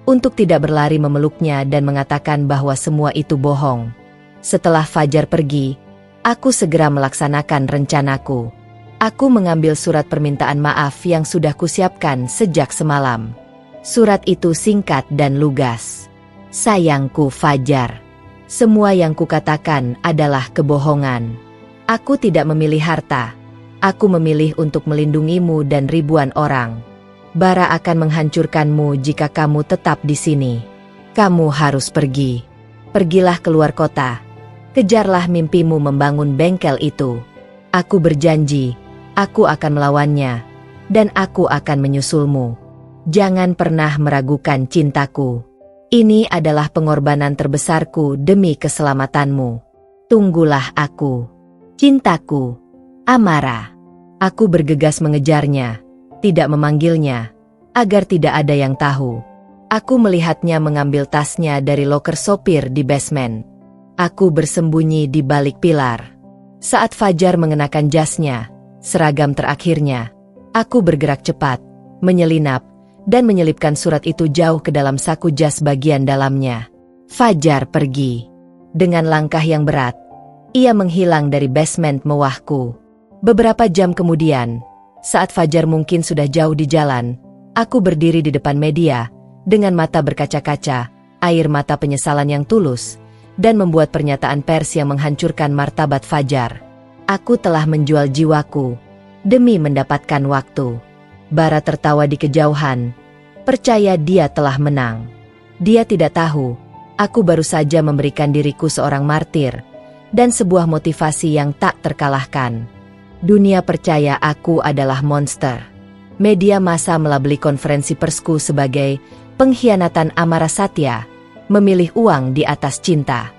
untuk tidak berlari memeluknya dan mengatakan bahwa semua itu bohong. Setelah Fajar pergi, aku segera melaksanakan rencanaku. Aku mengambil surat permintaan maaf yang sudah kusiapkan sejak semalam. Surat itu singkat dan lugas. Sayangku Fajar, semua yang kukatakan adalah kebohongan. Aku tidak memilih harta. Aku memilih untuk melindungimu dan ribuan orang. Bara akan menghancurkanmu jika kamu tetap di sini. Kamu harus pergi. Pergilah keluar kota. Kejarlah mimpimu membangun bengkel itu. Aku berjanji, aku akan melawannya, dan aku akan menyusulmu. Jangan pernah meragukan cintaku. Ini adalah pengorbanan terbesarku demi keselamatanmu. Tunggulah aku. Cintaku. Amara. Aku bergegas mengejarnya, tidak memanggilnya, agar tidak ada yang tahu. Aku melihatnya mengambil tasnya dari loker sopir di basement. Aku bersembunyi di balik pilar. Saat Fajar mengenakan jasnya, seragam terakhirnya, aku bergerak cepat, menyelinap, dan menyelipkan surat itu jauh ke dalam saku jas bagian dalamnya. Fajar pergi. Dengan langkah yang berat, ia menghilang dari basement mewahku. Beberapa jam kemudian, saat Fajar mungkin sudah jauh di jalan, aku berdiri di depan media, dengan mata berkaca-kaca, air mata penyesalan yang tulus, dan membuat pernyataan pers yang menghancurkan martabat Fajar. Aku telah menjual jiwaku, demi mendapatkan waktu. Bara tertawa di kejauhan. Percaya dia telah menang. Dia tidak tahu, aku baru saja memberikan diriku seorang martir, dan sebuah motivasi yang tak terkalahkan. Dunia percaya aku adalah monster. Media massa melabeli konferensi persku sebagai pengkhianatan Amara Satya, memilih uang di atas cinta.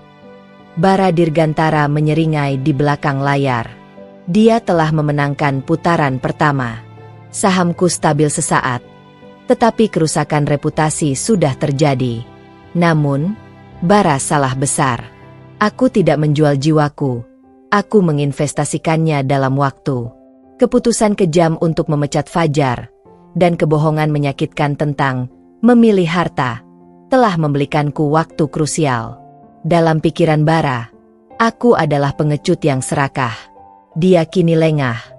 Bara Dirgantara menyeringai di belakang layar. Dia telah memenangkan putaran pertama. Sahamku stabil sesaat, tetapi kerusakan reputasi sudah terjadi. Namun, Bara salah besar. Aku tidak menjual jiwaku. Aku menginvestasikannya dalam waktu. Keputusan kejam untuk memecat Fajar, dan kebohongan menyakitkan tentang memilih harta, telah membelikanku waktu krusial. Dalam pikiran Bara, aku adalah pengecut yang serakah. Dia kini lengah.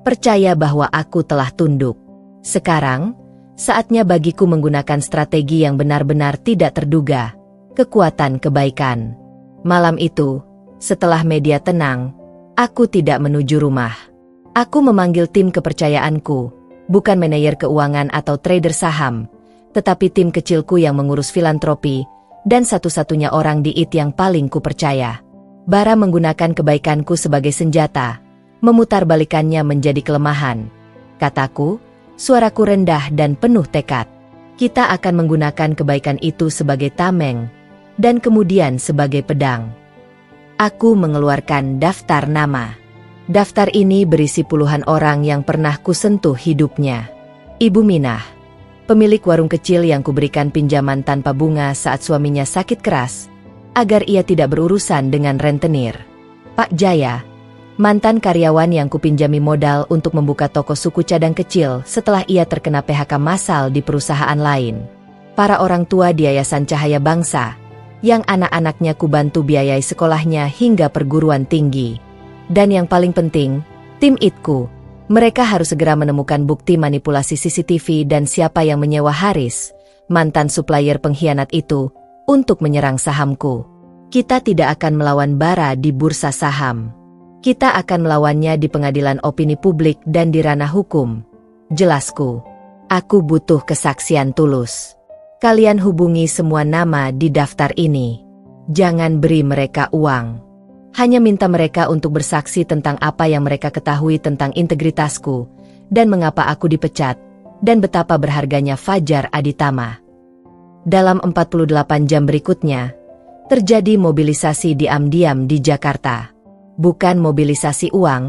Percaya bahwa aku telah tunduk. Sekarang, saatnya bagiku menggunakan strategi yang benar-benar tidak terduga. Kekuatan kebaikan. Malam itu, setelah media tenang, aku tidak menuju rumah. Aku memanggil tim kepercayaanku, bukan manajer keuangan atau trader saham, tetapi tim kecilku yang mengurus filantropi, dan satu-satunya orang di IT yang paling kupercaya. Bara menggunakan kebaikanku sebagai senjata, memutarbalikannya menjadi kelemahan. Kataku, suaraku rendah dan penuh tekad. Kita akan menggunakan kebaikan itu sebagai tameng, dan kemudian sebagai pedang. Aku mengeluarkan daftar nama. Daftar ini berisi puluhan orang yang pernah kusentuh hidupnya. Ibu Minah, pemilik warung kecil yang kuberikan pinjaman tanpa bunga saat suaminya sakit keras, agar ia tidak berurusan dengan rentenir. Pak Jaya, mantan karyawan yang kupinjami modal untuk membuka toko suku cadang kecil setelah ia terkena PHK massal di perusahaan lain. para orang tua di Yayasan Cahaya Bangsa, yang anak-anaknya kubantu biayai sekolahnya hingga perguruan tinggi. Dan yang paling penting, tim Itku. Mereka harus segera menemukan bukti manipulasi CCTV dan siapa yang menyewa Haris, mantan supplier pengkhianat itu, untuk menyerang sahamku. Kita tidak akan melawan Bara di bursa saham. Kita akan melawannya di pengadilan opini publik dan di ranah hukum. Jelasku. Aku butuh kesaksian tulus. Kalian hubungi semua nama di daftar ini. Jangan beri mereka uang. Hanya minta mereka untuk bersaksi tentang apa yang mereka ketahui tentang integritasku, dan mengapa aku dipecat, dan betapa berharganya Fajar Aditama. Dalam 48 jam berikutnya, terjadi mobilisasi diam-diam di Jakarta. Bukan mobilisasi uang,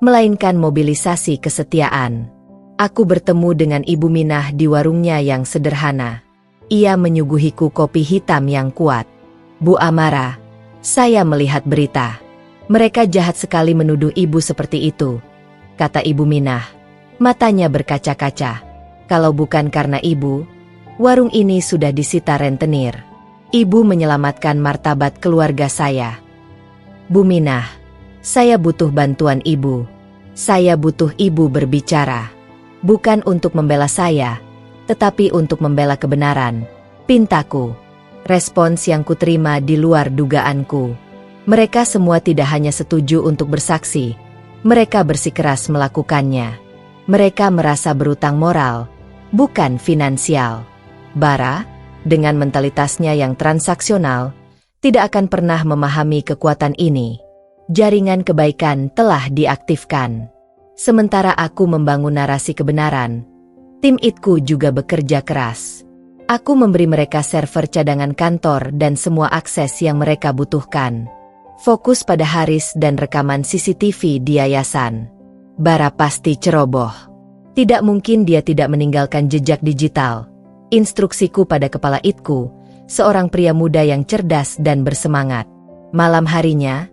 melainkan mobilisasi kesetiaan. Aku bertemu dengan Ibu Minah di warungnya yang sederhana. Ia menyuguhiku kopi hitam yang kuat. Bu Amara, saya melihat berita. Mereka jahat sekali menuduh ibu seperti itu, kata Ibu Minah. Matanya berkaca-kaca. Kalau bukan karena ibu, warung ini sudah disita rentenir. Ibu menyelamatkan martabat keluarga saya. Bu Minah, saya butuh bantuan ibu. Saya butuh ibu berbicara. Bukan untuk membela saya, tetapi untuk membela kebenaran. Pintaku. Respons yang kuterima di luar dugaanku. Mereka semua tidak hanya setuju untuk bersaksi, mereka bersikeras melakukannya. Mereka merasa berutang moral, bukan finansial. Bara, dengan mentalitasnya yang transaksional, tidak akan pernah memahami kekuatan ini. Jaringan kebaikan telah diaktifkan. Sementara aku membangun narasi kebenaran, tim Itku juga bekerja keras. Aku memberi mereka server cadangan kantor dan semua akses yang mereka butuhkan. Fokus pada Haris dan rekaman CCTV di yayasan. Bara pasti ceroboh. Tidak mungkin dia tidak meninggalkan jejak digital. Instruksiku pada kepala Itku, seorang pria muda yang cerdas dan bersemangat. Malam harinya,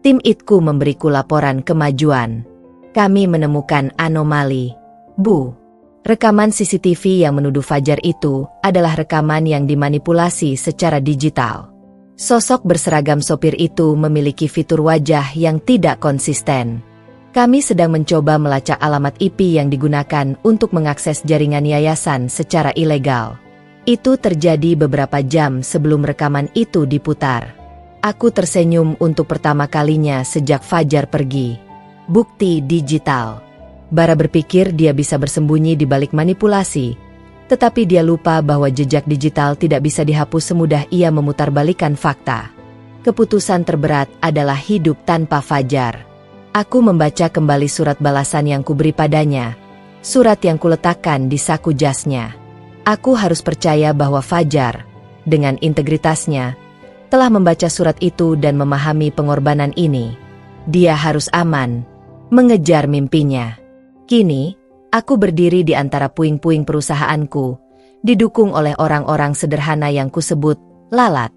tim Itku memberiku laporan kemajuan. Kami menemukan anomali. Bu. Rekaman CCTV yang menuduh Fajar itu adalah rekaman yang dimanipulasi secara digital. Sosok berseragam sopir itu memiliki fitur wajah yang tidak konsisten. Kami sedang mencoba melacak alamat IP yang digunakan untuk mengakses jaringan yayasan secara ilegal. Itu terjadi beberapa jam sebelum rekaman itu diputar. Aku tersenyum untuk pertama kalinya sejak Fajar pergi. Bukti digital. Bara berpikir dia bisa bersembunyi di balik manipulasi, tetapi dia lupa bahwa jejak digital tidak bisa dihapus semudah ia memutarbalikkan fakta. Keputusan terberat adalah hidup tanpa Fajar. Aku membaca kembali surat balasan yang kuberi padanya, surat yang kuletakkan di saku jasnya. Aku harus percaya bahwa Fajar, dengan integritasnya, telah membaca surat itu dan memahami pengorbanan ini. Dia harus aman, mengejar mimpinya. Kini, aku berdiri di antara puing-puing perusahaanku, didukung oleh orang-orang sederhana yang kusebut lalat.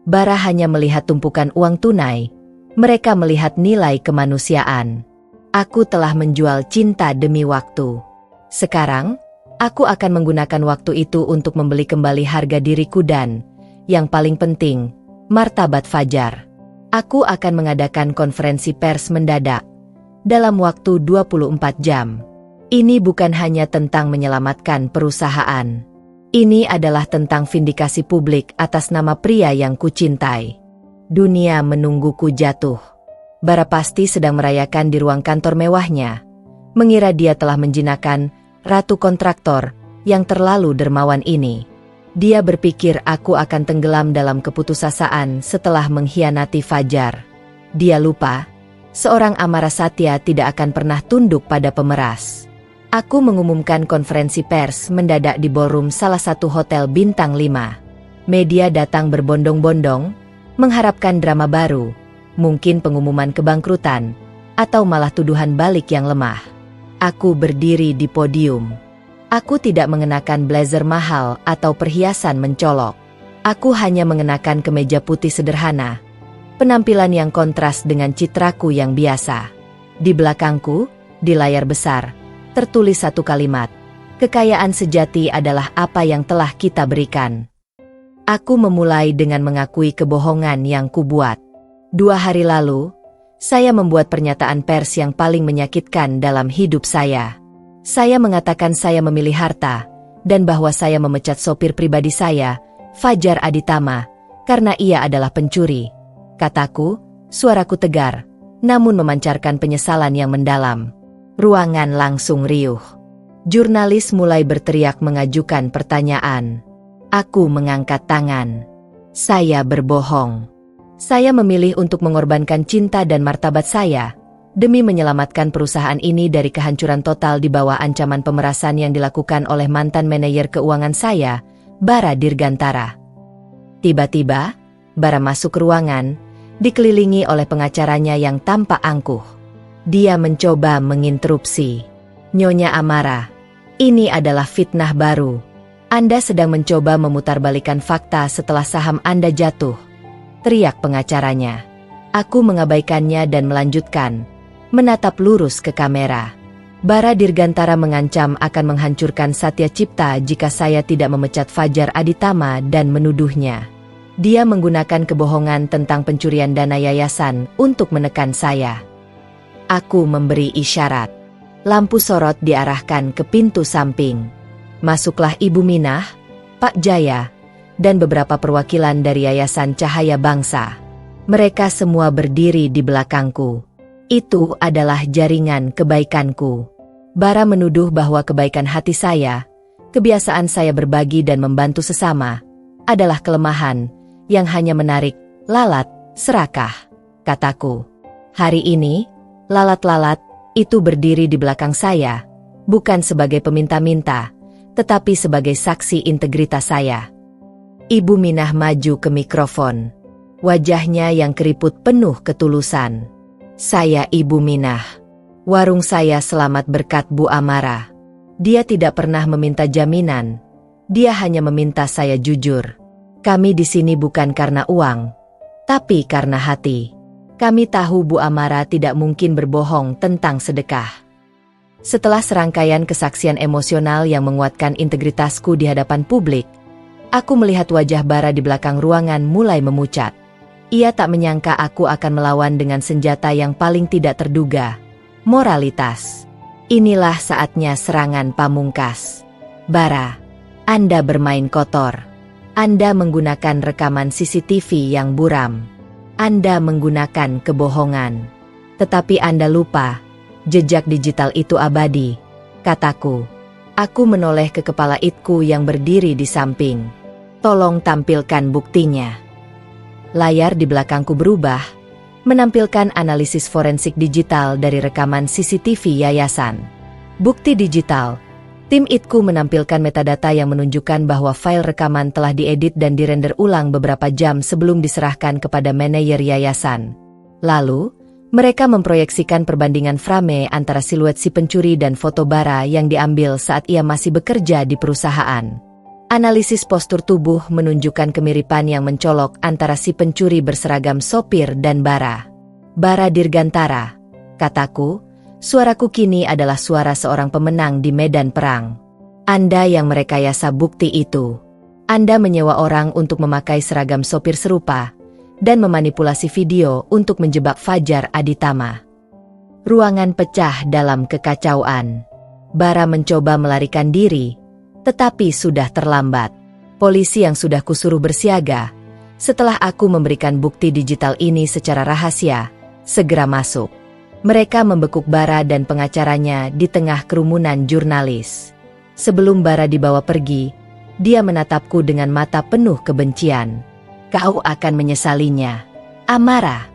Bara hanya melihat tumpukan uang tunai, mereka melihat nilai kemanusiaan. Aku telah menjual cinta demi waktu. Sekarang, aku akan menggunakan waktu itu untuk membeli kembali harga diriku dan, yang paling penting, martabat Fajar. Aku akan mengadakan konferensi pers mendadak. Dalam waktu 24 jam. Ini bukan hanya tentang menyelamatkan perusahaan. Ini adalah tentang vindikasi publik atas nama pria yang kucintai. Dunia menungguku jatuh. Bara pasti sedang merayakan di ruang kantor mewahnya. Mengira dia telah menjinakkan ratu kontraktor yang terlalu dermawan ini. Dia berpikir aku akan tenggelam dalam keputusasaan setelah mengkhianati Fajar. Dia lupa. Seorang Amara Satya tidak akan pernah tunduk pada pemeras. Aku mengumumkan konferensi pers mendadak di ballroom salah satu hotel bintang 5. Media datang berbondong-bondong, mengharapkan drama baru, mungkin pengumuman kebangkrutan, atau malah tuduhan balik yang lemah. Aku berdiri di podium. Aku tidak mengenakan blazer mahal atau perhiasan mencolok. Aku hanya mengenakan kemeja putih sederhana. Penampilan yang kontras dengan citraku yang biasa. Di belakangku, di layar besar, tertulis satu kalimat. Kekayaan sejati adalah apa yang telah kita berikan. Aku memulai dengan mengakui kebohongan yang kubuat. 2 hari lalu, saya membuat pernyataan pers yang paling menyakitkan dalam hidup saya. Saya mengatakan saya memilih harta, dan bahwa saya memecat sopir pribadi saya, Fajar Aditama, karena ia adalah pencuri. Kataku, suaraku tegar, namun memancarkan penyesalan yang mendalam. Ruangan langsung riuh. Jurnalis mulai berteriak mengajukan pertanyaan. Aku mengangkat tangan. Saya berbohong. Saya memilih untuk mengorbankan cinta dan martabat saya, demi menyelamatkan perusahaan ini dari kehancuran total di bawah ancaman pemerasan yang dilakukan oleh mantan manajer keuangan saya, Bara Dirgantara. Tiba-tiba, Bara masuk ke ruangan, dikelilingi oleh pengacaranya yang tampak angkuh. Dia mencoba menginterupsi. Nyonya Amara, ini adalah fitnah baru. Anda sedang mencoba memutarbalikkan fakta setelah saham Anda jatuh. Teriak pengacaranya. Aku mengabaikannya dan melanjutkan, menatap lurus ke kamera. Bara Dirgantara mengancam akan menghancurkan Satya Cipta jika saya tidak memecat Fajar Aditama dan menuduhnya. Dia menggunakan kebohongan tentang pencurian dana yayasan untuk menekan saya. Aku memberi isyarat. Lampu sorot diarahkan ke pintu samping. Masuklah Ibu Minah, Pak Jaya, dan beberapa perwakilan dari Yayasan Cahaya Bangsa. Mereka semua berdiri di belakangku. Itu adalah jaringan kebaikanku. Bara menuduh bahwa kebaikan hati saya, kebiasaan saya berbagi dan membantu sesama, adalah kelemahan yang hanya menarik, lalat, serakah, kataku. Hari ini, lalat-lalat itu berdiri di belakang saya, bukan sebagai peminta-minta, tetapi sebagai saksi integritas saya. Ibu Minah maju ke mikrofon. Wajahnya yang keriput penuh ketulusan. Saya Ibu Minah. Warung saya selamat berkat Bu Amara. Dia tidak pernah meminta jaminan. Dia hanya meminta saya jujur. Kami di sini bukan karena uang, tapi karena hati. Kami tahu Bu Amara tidak mungkin berbohong tentang sedekah. Setelah serangkaian kesaksian emosional yang menguatkan integritasku di hadapan publik, aku melihat wajah Bara di belakang ruangan mulai memucat. Ia tak menyangka aku akan melawan dengan senjata yang paling tidak terduga. Moralitas. Inilah saatnya serangan pamungkas. Bara, Anda bermain kotor. Anda menggunakan rekaman CCTV yang buram. Anda menggunakan kebohongan. Tetapi Anda lupa, jejak digital itu abadi, kataku. Aku menoleh ke kepala Itku yang berdiri di samping. Tolong tampilkan buktinya. Layar di belakangku berubah, menampilkan analisis forensik digital dari rekaman CCTV yayasan. Bukti digital. Tim Itku menampilkan metadata yang menunjukkan bahwa file rekaman telah diedit dan dirender ulang beberapa jam sebelum diserahkan kepada manajer yayasan. Lalu, mereka memproyeksikan perbandingan frame antara siluet si pencuri dan foto Bara yang diambil saat ia masih bekerja di perusahaan. Analisis postur tubuh menunjukkan kemiripan yang mencolok antara si pencuri berseragam sopir dan Bara. Bara Dirgantara, kataku, suaraku kini adalah suara seorang pemenang di medan perang. Anda yang merekayasa bukti itu. Anda menyewa orang untuk memakai seragam sopir serupa, dan memanipulasi video untuk menjebak Fajar Aditama. Ruangan pecah dalam kekacauan. Bara mencoba melarikan diri, tetapi sudah terlambat. Polisi yang sudah kusuruh bersiaga, setelah aku memberikan bukti digital ini secara rahasia, segera masuk. Mereka membekuk Bara dan pengacaranya di tengah kerumunan jurnalis. Sebelum Bara dibawa pergi, dia menatapku dengan mata penuh kebencian. Kau akan menyesalinya, Amara.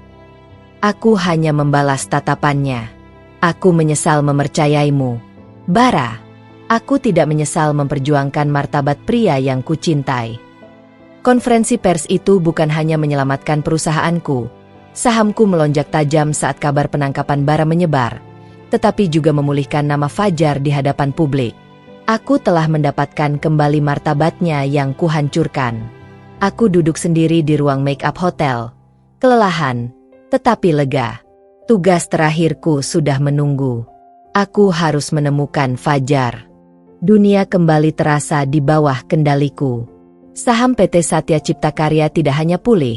Aku hanya membalas tatapannya. Aku menyesal mempercayaimu, Bara. Aku tidak menyesal memperjuangkan martabat pria yang kucintai. Konferensi pers itu bukan hanya menyelamatkan perusahaanku. Sahamku melonjak tajam saat kabar penangkapan Bara menyebar, tetapi juga memulihkan nama Fajar di hadapan publik. Aku telah mendapatkan kembali martabatnya yang kuhancurkan. Aku duduk sendiri di ruang make-up hotel. Kelelahan, tetapi lega. Tugas terakhirku sudah menunggu. Aku harus menemukan Fajar. Dunia kembali terasa di bawah kendaliku. Saham PT Satya Cipta Karya tidak hanya pulih,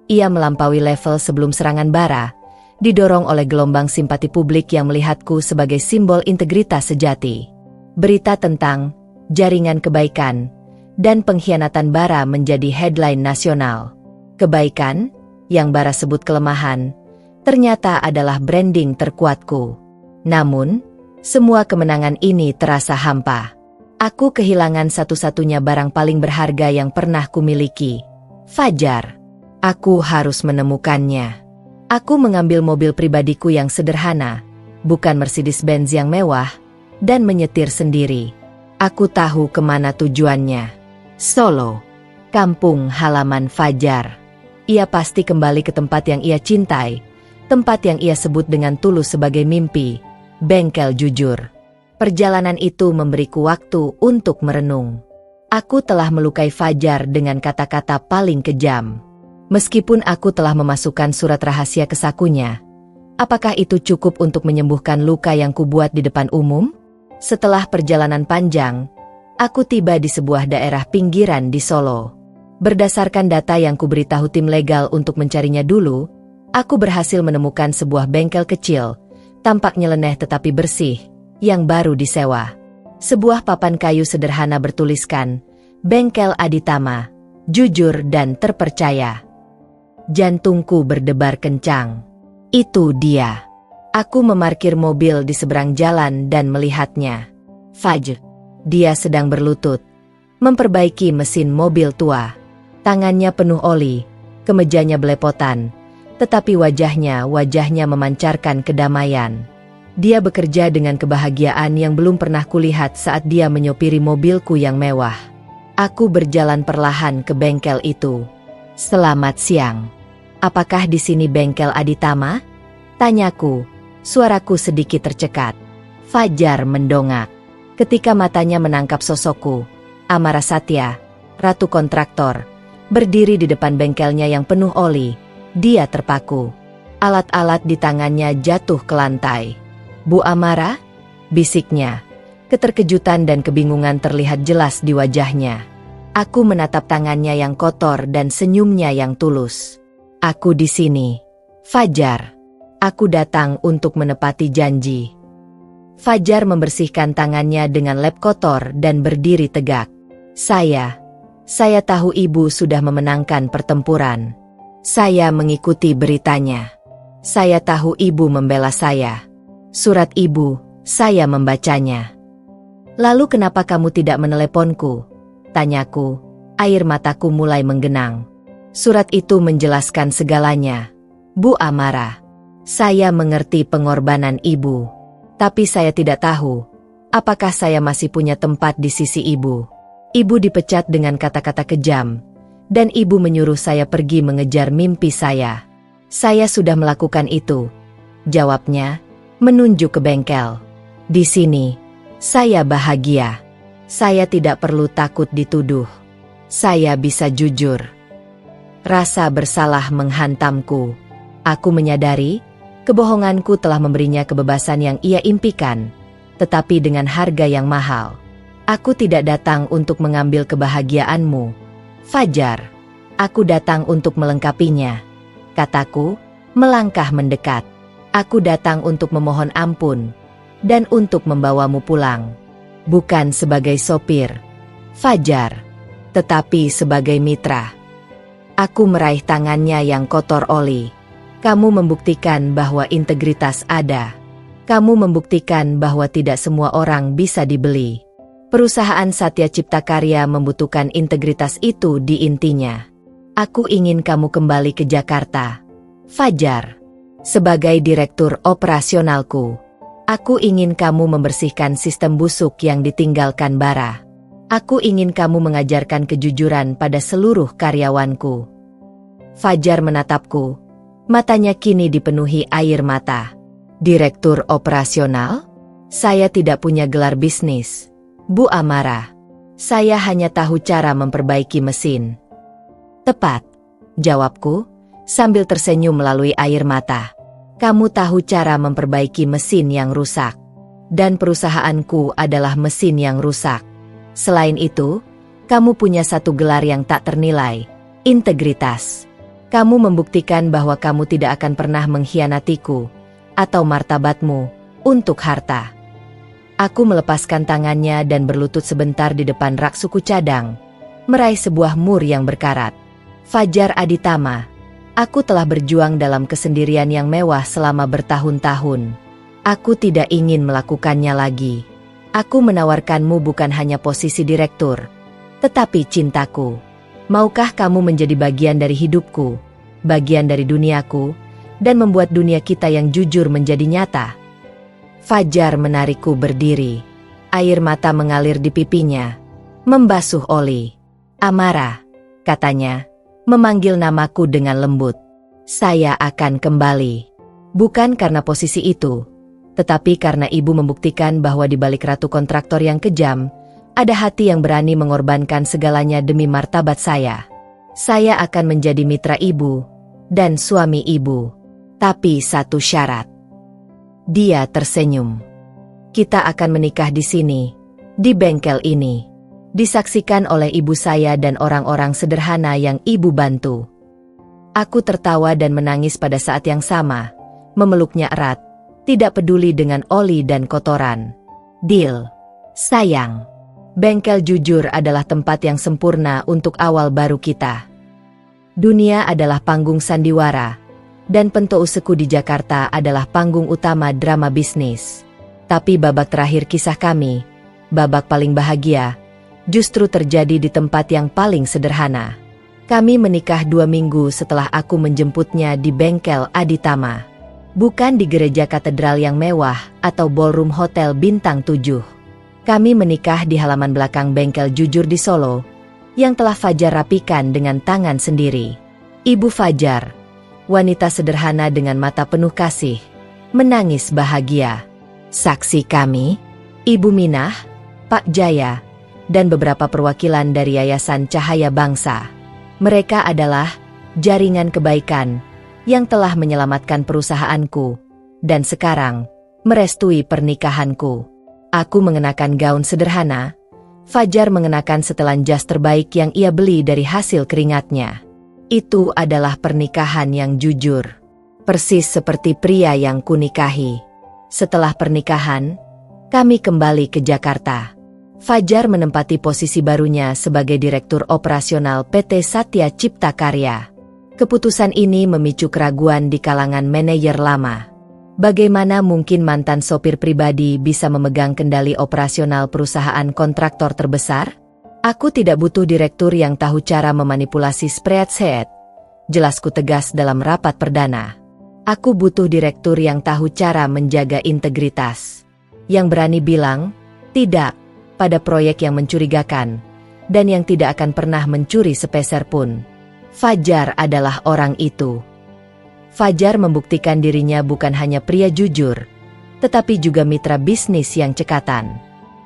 ia melampaui level sebelum serangan bara, didorong oleh gelombang simpati publik yang melihatku sebagai simbol integritas sejati. Berita tentang jaringan kebaikan dan pengkhianatan bara menjadi headline nasional. Kebaikan, yang bara sebut kelemahan, ternyata adalah branding terkuatku. Namun, semua kemenangan ini terasa hampa. Aku kehilangan satu-satunya barang paling berharga yang pernah kumiliki. Fajar. Aku harus menemukannya. Aku mengambil mobil pribadiku yang sederhana, bukan Mercedes-Benz yang mewah, dan menyetir sendiri. Aku tahu kemana tujuannya. Solo, kampung halaman Fajar. Ia pasti kembali ke tempat yang ia cintai, tempat yang ia sebut dengan tulus sebagai mimpi. Bengkel jujur. Perjalanan itu memberiku waktu untuk merenung. Aku telah melukai Fajar dengan kata-kata paling kejam. Meskipun aku telah memasukkan surat rahasia ke sakunya, apakah itu cukup untuk menyembuhkan luka yang kubuat di depan umum? Setelah perjalanan panjang, aku tiba di sebuah daerah pinggiran di Solo. Berdasarkan data yang kuberitahu tim legal untuk mencarinya dulu, aku berhasil menemukan sebuah bengkel kecil, tampak nyeleneh tetapi bersih, yang baru disewa. Sebuah papan kayu sederhana bertuliskan, Bengkel Aditama, jujur dan terpercaya. Jantungku berdebar kencang. Itu dia. Aku memarkir mobil di seberang jalan dan melihatnya. Fajr. Dia sedang berlutut, memperbaiki mesin mobil tua. Tangannya penuh oli, kemejanya belepotan, tetapi wajahnya memancarkan kedamaian. Dia bekerja dengan kebahagiaan yang belum pernah kulihat saat dia menyopiri mobilku yang mewah. Aku berjalan perlahan ke bengkel itu. Selamat siang. Apakah di sini bengkel Aditama? Tanyaku, suaraku sedikit tercekat. Fajar mendongak. Ketika matanya menangkap sosokku, Amara Satya, ratu kontraktor, berdiri di depan bengkelnya yang penuh oli. Dia terpaku. Alat-alat di tangannya jatuh ke lantai. Bu Amara? Bisiknya. Keterkejutan dan kebingungan terlihat jelas di wajahnya. Aku menatap tangannya yang kotor dan senyumnya yang tulus. Aku di sini. Fajar. Aku datang untuk menepati janji. Fajar membersihkan tangannya dengan lap kotor dan berdiri tegak. Saya tahu ibu sudah memenangkan pertempuran. Saya mengikuti beritanya. Saya tahu ibu membela saya. Surat ibu, saya membacanya. Lalu kenapa kamu tidak meneleponku? Tanyaku, air mataku mulai menggenang. Surat itu menjelaskan segalanya. Bu Amara, saya mengerti pengorbanan ibu. Tapi saya tidak tahu, apakah saya masih punya tempat di sisi ibu. Ibu dipecat dengan kata-kata kejam. Dan ibu menyuruh saya pergi mengejar mimpi saya. Saya sudah melakukan itu. Jawabnya, menunjuk ke bengkel. Di sini, saya bahagia. Saya tidak perlu takut dituduh. Saya bisa jujur. Rasa bersalah menghantamku. Aku menyadari, kebohonganku telah memberinya kebebasan yang ia impikan, tetapi dengan harga yang mahal. Aku tidak datang untuk mengambil kebahagiaanmu, Fajar. Aku datang untuk melengkapinya. Kataku, melangkah mendekat. Aku datang untuk memohon ampun, dan untuk membawamu pulang. Bukan sebagai sopir, Fajar, tetapi sebagai mitra. Aku meraih tangannya yang kotor oli. Kamu membuktikan bahwa integritas ada. Kamu membuktikan bahwa tidak semua orang bisa dibeli. Perusahaan Satya Cipta Karya membutuhkan integritas itu di intinya. Aku ingin kamu kembali ke Jakarta, Fajar. Sebagai direktur operasionalku, aku ingin kamu membersihkan sistem busuk yang ditinggalkan bara. Aku ingin kamu mengajarkan kejujuran pada seluruh karyawanku. Fajar menatapku, matanya kini dipenuhi air mata. Direktur operasional? Saya tidak punya gelar bisnis, Bu Amara. Saya hanya tahu cara memperbaiki mesin. Tepat, jawabku, sambil tersenyum melalui air mata. Kamu tahu cara memperbaiki mesin yang rusak. dan perusahaanku adalah mesin yang rusak. Selain itu, kamu punya satu gelar yang tak ternilai, integritas. Kamu membuktikan bahwa kamu tidak akan pernah mengkhianatiku atau martabatmu untuk harta. Aku melepaskan tangannya dan berlutut sebentar di depan rak suku cadang, meraih sebuah mur yang berkarat. Fajar Aditama, aku telah berjuang dalam kesendirian yang mewah selama bertahun-tahun. Aku tidak ingin melakukannya lagi. Aku menawarkanmu bukan hanya posisi direktur, tetapi cintaku. Maukah kamu menjadi bagian dari hidupku, bagian dari duniaku, dan membuat dunia kita yang jujur menjadi nyata? Fajar menarikku berdiri. Air mata mengalir di pipinya, membasuh Oli. Amara, katanya, memanggil namaku dengan lembut. Saya akan kembali. Bukan karena posisi itu, tetapi karena ibu membuktikan bahwa di balik ratu kontraktor yang kejam, ada hati yang berani mengorbankan segalanya demi martabat saya. Saya akan menjadi mitra ibu dan suami ibu. Tapi satu syarat. Dia tersenyum. Kita akan menikah di sini, di bengkel ini. Disaksikan oleh ibu saya dan orang-orang sederhana yang ibu bantu. Aku tertawa dan menangis pada saat yang sama, memeluknya erat, tidak peduli dengan oli dan kotoran. Deal. Sayang. Bengkel jujur adalah tempat yang sempurna untuk awal baru kita. Dunia adalah panggung sandiwara, dan Pentouseku di Jakarta adalah panggung utama drama bisnis. Tapi babak terakhir kisah kami, babak paling bahagia, justru terjadi di tempat yang paling sederhana. Kami menikah 2 minggu setelah aku menjemputnya di bengkel Aditama. Bukan di gereja katedral yang mewah atau ballroom hotel bintang 7. Kami menikah di halaman belakang bengkel jujur di Solo, yang telah Fajar rapikan dengan tangan sendiri. Ibu Fajar, wanita sederhana dengan mata penuh kasih, menangis bahagia. Saksi kami, Ibu Minah, Pak Jaya, dan beberapa perwakilan dari Yayasan Cahaya Bangsa. Mereka adalah jaringan kebaikan yang telah menyelamatkan perusahaanku, dan sekarang merestui pernikahanku. Aku mengenakan gaun sederhana, Fajar mengenakan setelan jas terbaik yang ia beli dari hasil keringatnya. Itu adalah pernikahan yang jujur. Persis seperti pria yang kunikahi. Setelah pernikahan, kami kembali ke Jakarta. Fajar menempati posisi barunya sebagai Direktur Operasional PT Satya Cipta Karya. Keputusan ini memicu keraguan di kalangan manajer lama. Bagaimana mungkin mantan sopir pribadi bisa memegang kendali operasional perusahaan kontraktor terbesar? Aku tidak butuh direktur yang tahu cara memanipulasi spreadsheet. Jelasku tegas dalam rapat perdana. Aku butuh direktur yang tahu cara menjaga integritas. Yang berani bilang, tidak, pada proyek yang mencurigakan, dan yang tidak akan pernah mencuri sepeser pun. Fajar adalah orang itu. Fajar membuktikan dirinya bukan hanya pria jujur, tetapi juga mitra bisnis yang cekatan.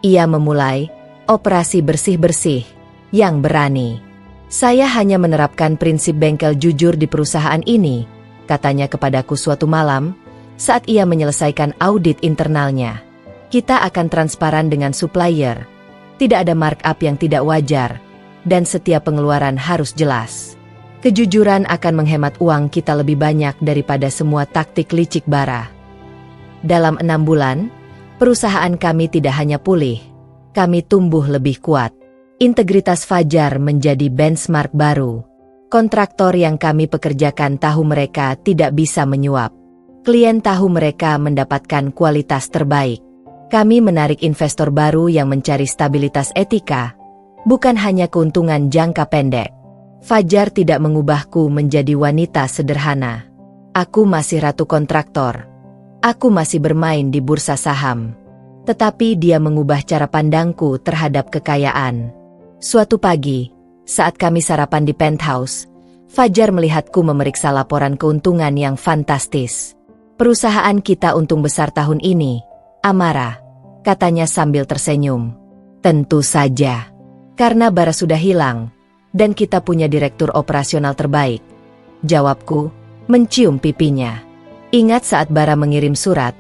Ia memulai operasi bersih-bersih yang berani. Saya hanya menerapkan prinsip bengkel jujur di perusahaan ini, katanya kepadaku suatu malam, saat ia menyelesaikan audit internalnya. Kita akan transparan dengan supplier, tidak ada markup yang tidak wajar, dan setiap pengeluaran harus jelas. Kejujuran akan menghemat uang kita lebih banyak daripada semua taktik licik bara. Dalam 6 bulan, perusahaan kami tidak hanya pulih, kami tumbuh lebih kuat. Integritas Fajar menjadi benchmark baru. Kontraktor yang kami pekerjakan tahu mereka tidak bisa menyuap. Klien tahu mereka mendapatkan kualitas terbaik. Kami menarik investor baru yang mencari stabilitas etika, bukan hanya keuntungan jangka pendek. Fajar tidak mengubahku menjadi wanita sederhana. Aku masih ratu kontraktor. Aku masih bermain di bursa saham. Tetapi dia mengubah cara pandangku terhadap kekayaan. Suatu pagi, saat kami sarapan di penthouse, Fajar melihatku memeriksa laporan keuntungan yang fantastis. Perusahaan kita untung besar tahun ini, Amara, katanya sambil tersenyum. Tentu saja. Karena bara sudah hilang, dan kita punya direktur operasional terbaik. Jawabku, mencium pipinya. Ingat saat Bara mengirim surat,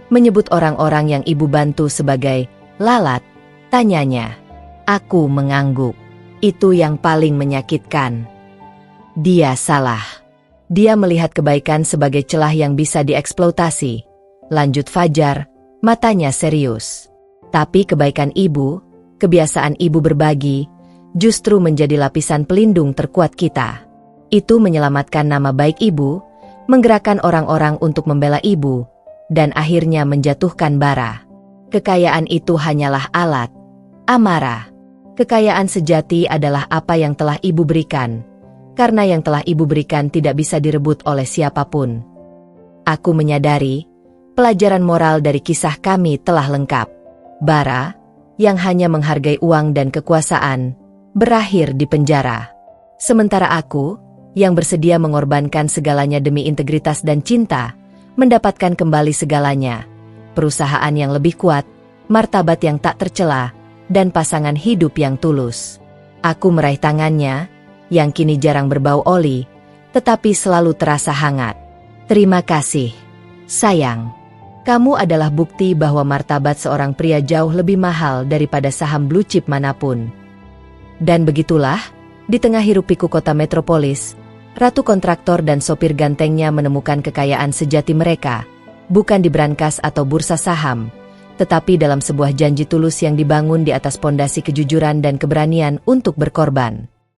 Menyebut orang-orang yang ibu bantu sebagai lalat, tanyanya. Aku mengangguk. Itu yang paling menyakitkan. Dia salah. Dia melihat kebaikan sebagai celah yang bisa dieksploitasi. Lanjut Fajar, matanya serius. Tapi kebaikan ibu, kebiasaan ibu berbagi, justru menjadi lapisan pelindung terkuat kita. Itu menyelamatkan nama baik ibu, menggerakkan orang-orang untuk membela ibu, dan akhirnya menjatuhkan bara. Kekayaan itu hanyalah alat. Amarah. Kekayaan sejati adalah apa yang telah ibu berikan, karena yang telah ibu berikan tidak bisa direbut oleh siapapun. Aku menyadari, pelajaran moral dari kisah kami telah lengkap. Bara, yang hanya menghargai uang dan kekuasaan, berakhir di penjara. Sementara aku, yang bersedia mengorbankan segalanya demi integritas dan cinta, mendapatkan kembali segalanya. Perusahaan yang lebih kuat, martabat yang tak tercela, dan pasangan hidup yang tulus. Aku meraih tangannya, yang kini jarang berbau oli, tetapi selalu terasa hangat. Terima kasih, sayang. Kamu adalah bukti bahwa martabat seorang pria jauh lebih mahal daripada saham blue chip manapun. Dan begitulah, di tengah hiruk-pikuk kota metropolis, ratu kontraktor dan sopir gantengnya menemukan kekayaan sejati mereka, bukan di brankas atau bursa saham, tetapi dalam sebuah janji tulus yang dibangun di atas pondasi kejujuran dan keberanian untuk berkorban.